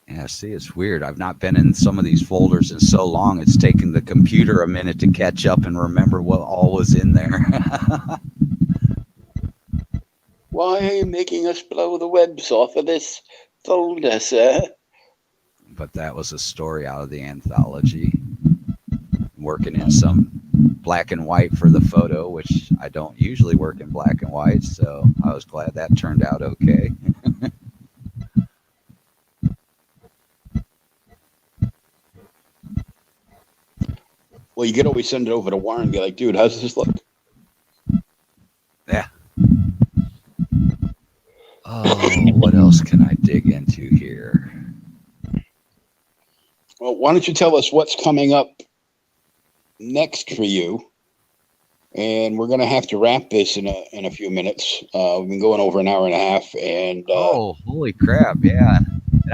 Yeah, see, it's weird. I've not been in some of these folders in so long. It's taken the computer a minute to catch up and remember what all was in there. Why are you making us blow the webs off of this folder, sir? But that was a story out of the anthology. Working in some black and white for the photo, which I don't usually work in black and white, so I was glad that turned out okay. Well, you could always send it over to Warren and be like, dude, how's this look? Yeah. Oh, what else can I dig into here? Well, why don't you tell us what's coming up next for you? And we're going to have to wrap this in a few minutes. We've been going over an hour and a half, and oh, holy crap! Yeah, and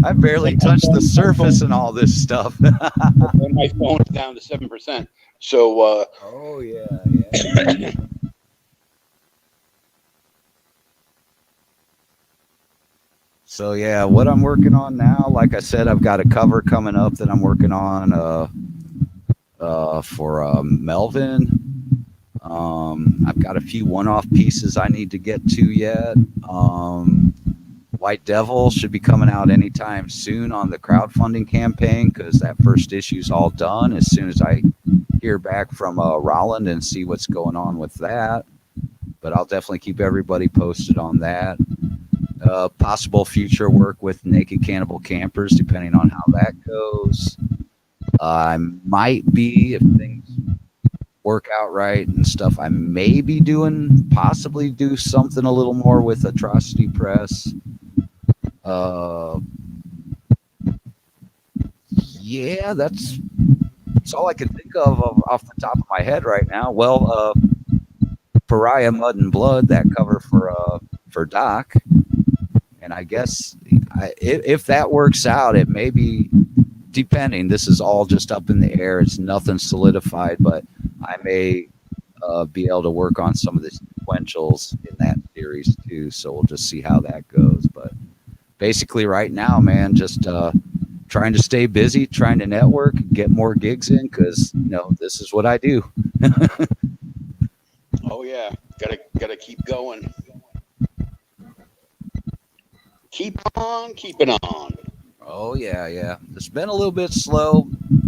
I barely touched the surface and all this stuff. and my phone is down to 7%. So, oh yeah. So yeah, what I'm working on now, like I said, I've got a cover coming up that I'm working on for Melvin. I've got a few one-off pieces I need to get to yet. White Devil should be coming out anytime soon on the crowdfunding campaign because that first issue's all done. As soon as I hear back from Rolland and see what's going on with that, but I'll definitely keep everybody posted on that. Possible future work with Naked Cannibal Campers, depending on how that goes. I might be, if things work out right and stuff, I may be possibly do something a little more with Atrocity Press. Yeah, that's all I can think of off the top of my head right now. Well, Pariah Mud and Blood, that cover for Doc. And I guess if that works out, it may be, depending, this is all just up in the air. It's nothing solidified, but I may be able to work on some of the sequentials in that series too. So we'll just see how that goes. But basically right now, man, just trying to stay busy, trying to network, get more gigs in, because, this is what I do. oh yeah, gotta keep going. Keep on keeping on. Oh yeah. It's been a little bit slow,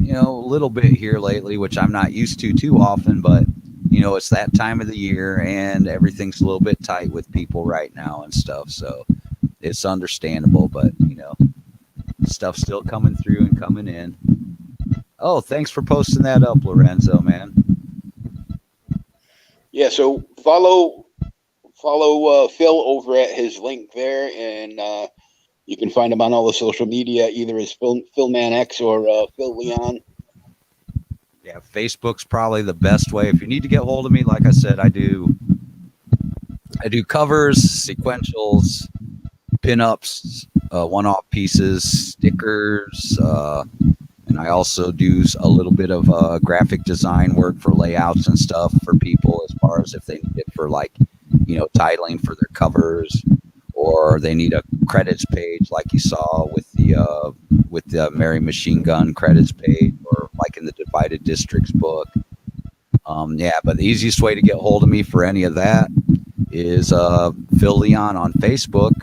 a little bit here lately, which I'm not used to too often, but it's that time of the year and everything's a little bit tight with people right now and stuff. So it's understandable, but stuff's still coming through and coming in. Oh, thanks for posting that up, Lorenzo, man. Yeah, so follow Phil over at his link there, and you can find him on all the social media, either as Philman X or Phil Leon. Yeah, Facebook's probably the best way. If you need to get hold of me, like I said, I do covers, sequentials, pinups, one-off pieces, stickers, and I also do a little bit of graphic design work for layouts and stuff for people, as far as if they need it for titling for their covers, or they need a credits page like you saw with the Mary Machine Gun credits page, or like in the Divided Districts book. But the easiest way to get hold of me for any of that is Phil Leon on Facebook.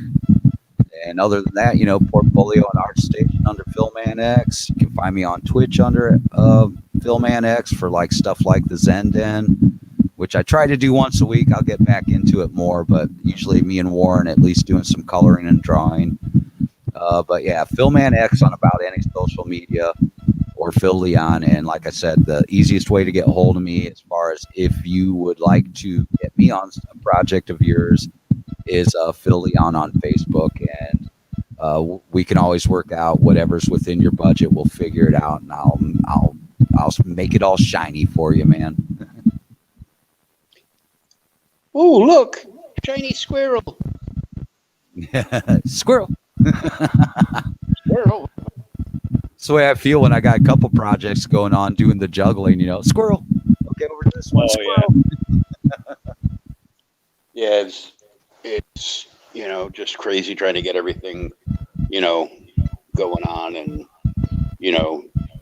And other than that, Portfolio and Art Station under Philman X. You can find me on Twitch under Philman X for stuff like the Zen Den, which I try to do once a week. I'll get back into it more, but usually me and Warren at least doing some coloring and drawing. But yeah, Philman X on about any social media, or Phil Leon. And like I said, the easiest way to get a hold of me, as far as if you would like to get me on a project of yours, is Phil Leon on Facebook. And we can always work out whatever's within your budget. We'll figure it out, and I'll make it all shiny for you, man. Oh, look, shiny squirrel. Squirrel. Squirrel. That's the way I feel when I got a couple projects going on, doing the juggling. Squirrel. Okay, over to this one. Oh, squirrel. Yeah, it's just crazy trying to get everything going on, and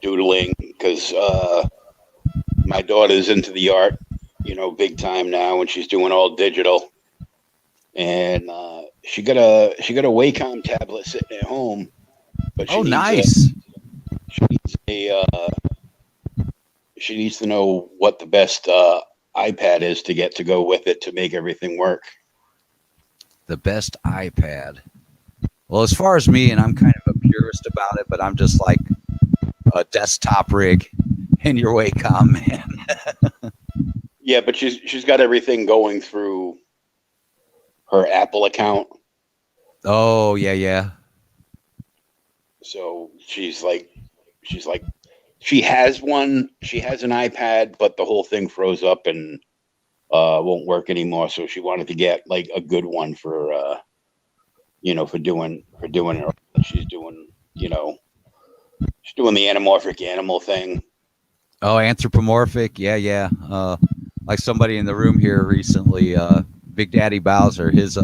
doodling, because my daughter's into the art big time now, and she's doing all digital, and she got a Wacom tablet sitting at home, but she nice. she needs to know what the best iPad is to get to go with it to make everything work. The best iPad. Well, as far as me, and I'm kind of a purist about it, but I'm just like a desktop rig, in your Wacom, man. Yeah, but she's got everything going through her Apple account. Oh, yeah. So she's like she has an iPad, but the whole thing froze up and won't work anymore. So she wanted to get like a good one for for doing it. She's doing she's doing the anamorphic animal thing. Oh, anthropomorphic. Yeah. Like somebody in the room here recently, Big Daddy Bowser, his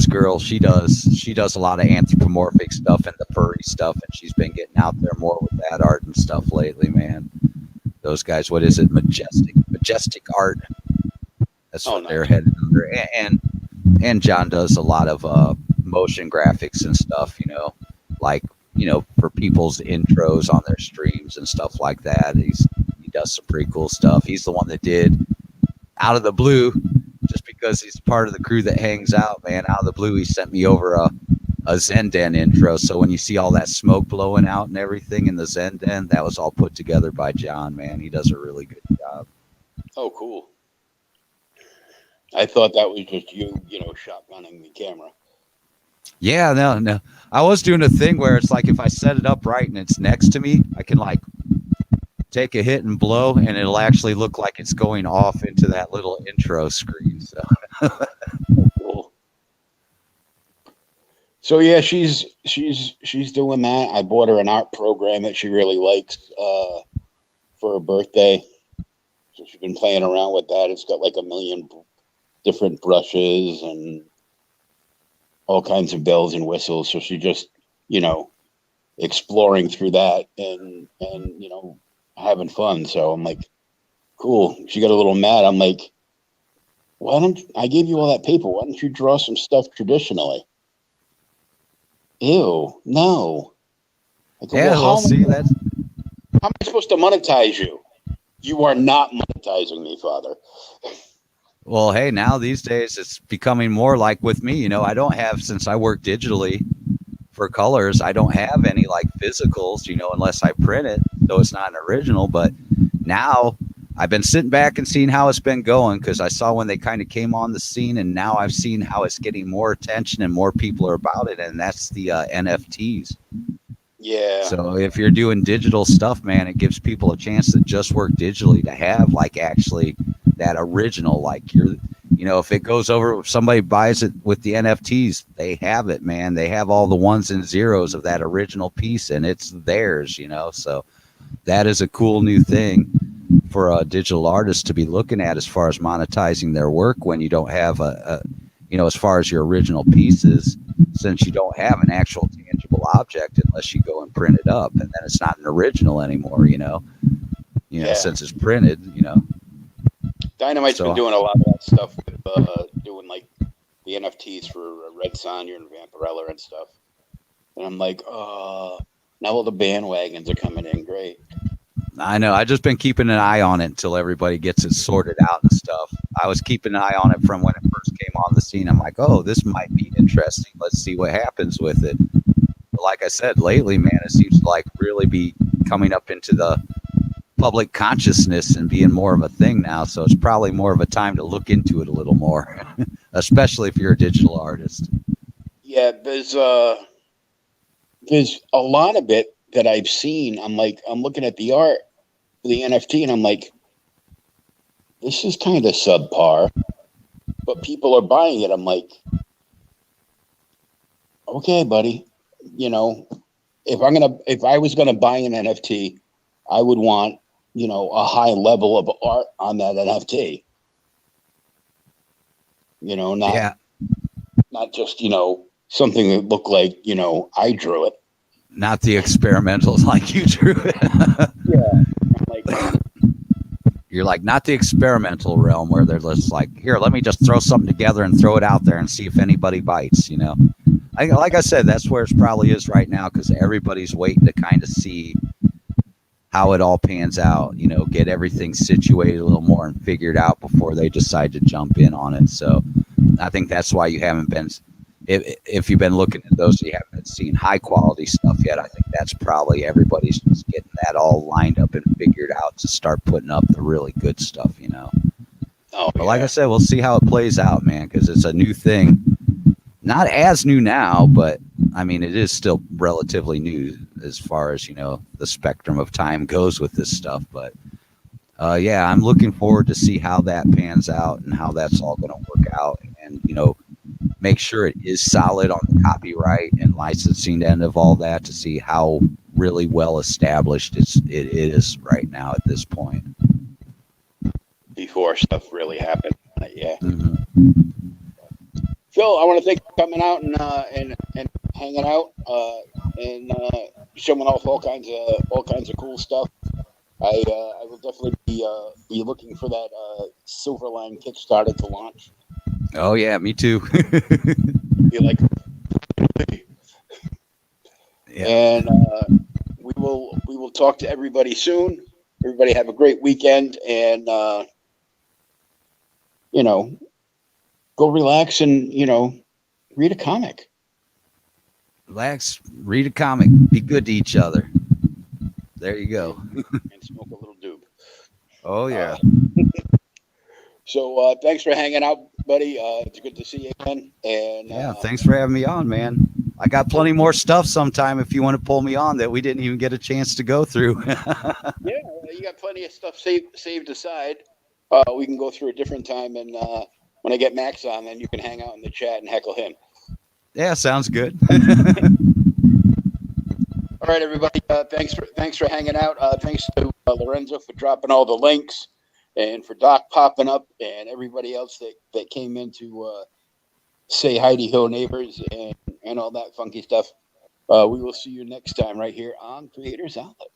girl, she does a lot of anthropomorphic stuff and the furry stuff, and she's been getting out there more with that art and stuff lately, man. Those guys, what is it? Majestic art. That's what they're headed under. And John does a lot of motion graphics and stuff, like for people's intros on their streams and stuff like that. He does some pretty cool stuff. He's the one that did Out of the Blue, just because he's part of the crew that hangs out, man. Out of the blue, he sent me over a Zen Den intro. So when you see all that smoke blowing out and everything in the Zen Den, that was all put together by John, man. He does a really good job. Oh, cool. I thought that was just you, shotgunning the camera. Yeah, no. I was doing a thing where it's like if I set it up right and it's next to me, I can like take a hit and blow, and it'll actually look like it's going off into that little intro screen. So, cool. So yeah, she's doing that. I bought her an art program that she really likes for her birthday. So she's been playing around with that. It's got like a million different brushes and all kinds of bells and whistles. So she just, exploring through that and having fun. So I'm like, cool. She got a little mad. I'm like, I gave you all that paper. Why don't you draw some stuff traditionally? Ew, no. I go, yeah, how am I supposed to monetize you? You are not monetizing me, Father. Well, hey, now these days it's becoming more like with me, I don't have, since I work digitally for colors, I don't have any like physicals, unless I print it. So it's not an original, but now I've been sitting back and seeing how it's been going, because I saw when they kind of came on the scene, and now I've seen how it's getting more attention and more people are about it. And that's the NFTs. Yeah. So if you're doing digital stuff, man, it gives people a chance to just work digitally, to have like actually that original, like if it goes over, if somebody buys it with the NFTs, they have it, man. They have all the ones and zeros of that original piece, and it's theirs, so that is a cool new thing for a digital artist to be looking at as far as monetizing their work, when you don't have as far as your original pieces, since you don't have an actual tangible object unless you go and print it up, and then it's not an original anymore, since it's printed, Dynamite's been doing a lot of that stuff with doing like the NFTs for Red Sonja and Vampirella and stuff. And I'm like, now all the bandwagons are coming in. Great. I know. I just been keeping an eye on it until everybody gets it sorted out and stuff. I was keeping an eye on it from when it first came on the scene. I'm like, oh, this might be interesting. Let's see what happens with it. But like I said, lately, man, it seems to like really be coming up into the public consciousness and being more of a thing now. So it's probably more of a time to look into it a little more, especially if you're a digital artist. Yeah, there's a lot of it that I've seen. I'm looking at the art for the NFT, and I'm like, this is kind of subpar, but people are buying it. I'm like, okay, buddy, if I was gonna buy an NFT, I would want, a high level of art on that NFT. Not just, something that looked like, I drew it. Not the experimentals like you drew it. Yeah. You're like, not the experimental realm where they're just like, here, let me just throw something together and throw it out there and see if anybody bites, Like I said, that's where it probably is right now, because everybody's waiting to kind of see how it all pans out, get everything situated a little more and figured out before they decide to jump in on it. So I think that's why you haven't been, if you've been looking at those, you haven't haven't seen high quality stuff yet. I think that's probably everybody's just getting that all lined up and figured out to start putting up the really good stuff, you know. Oh, But yeah. like I said, we'll see how it plays out, man, because it's a new thing. Not as new now, but I mean, it is still relatively new as far as, you know, the spectrum of time goes with this stuff. But yeah, I'm looking forward to see how that pans out and how that's all going to work out, and, you know, make sure it is solid on the copyright and licensing end of all that, to see how really well established it is right now at this point. Before stuff really happened. Yeah. Mm-hmm. Phil, I want to thank you for coming out and hanging out and showing off all kinds of cool stuff. I will definitely be looking for that Silverline Kickstarter to launch. Oh yeah, me too. Be like, Yeah. and we will talk to everybody soon. Everybody have a great weekend, and you know, go relax and, you know, read a comic. Relax, read a comic, be good to each other. There you go. And smoke a little doob. Oh yeah. So thanks for hanging out, buddy. It's good to see you again. And Yeah, thanks for having me on, man. I got plenty more stuff sometime if you want to pull me on that we didn't even get a chance to go through. yeah, you got plenty of stuff saved aside. We can go through a different time, and when I get Max on, then you can hang out in the chat and heckle him. Yeah, sounds good. All right, everybody. Thanks for hanging out. Thanks to Lorenzo for dropping all the links, and for Doc popping up, and everybody else that came in to say hi to ho neighbors and all that funky stuff. We will see you next time right here on Creators Outlet.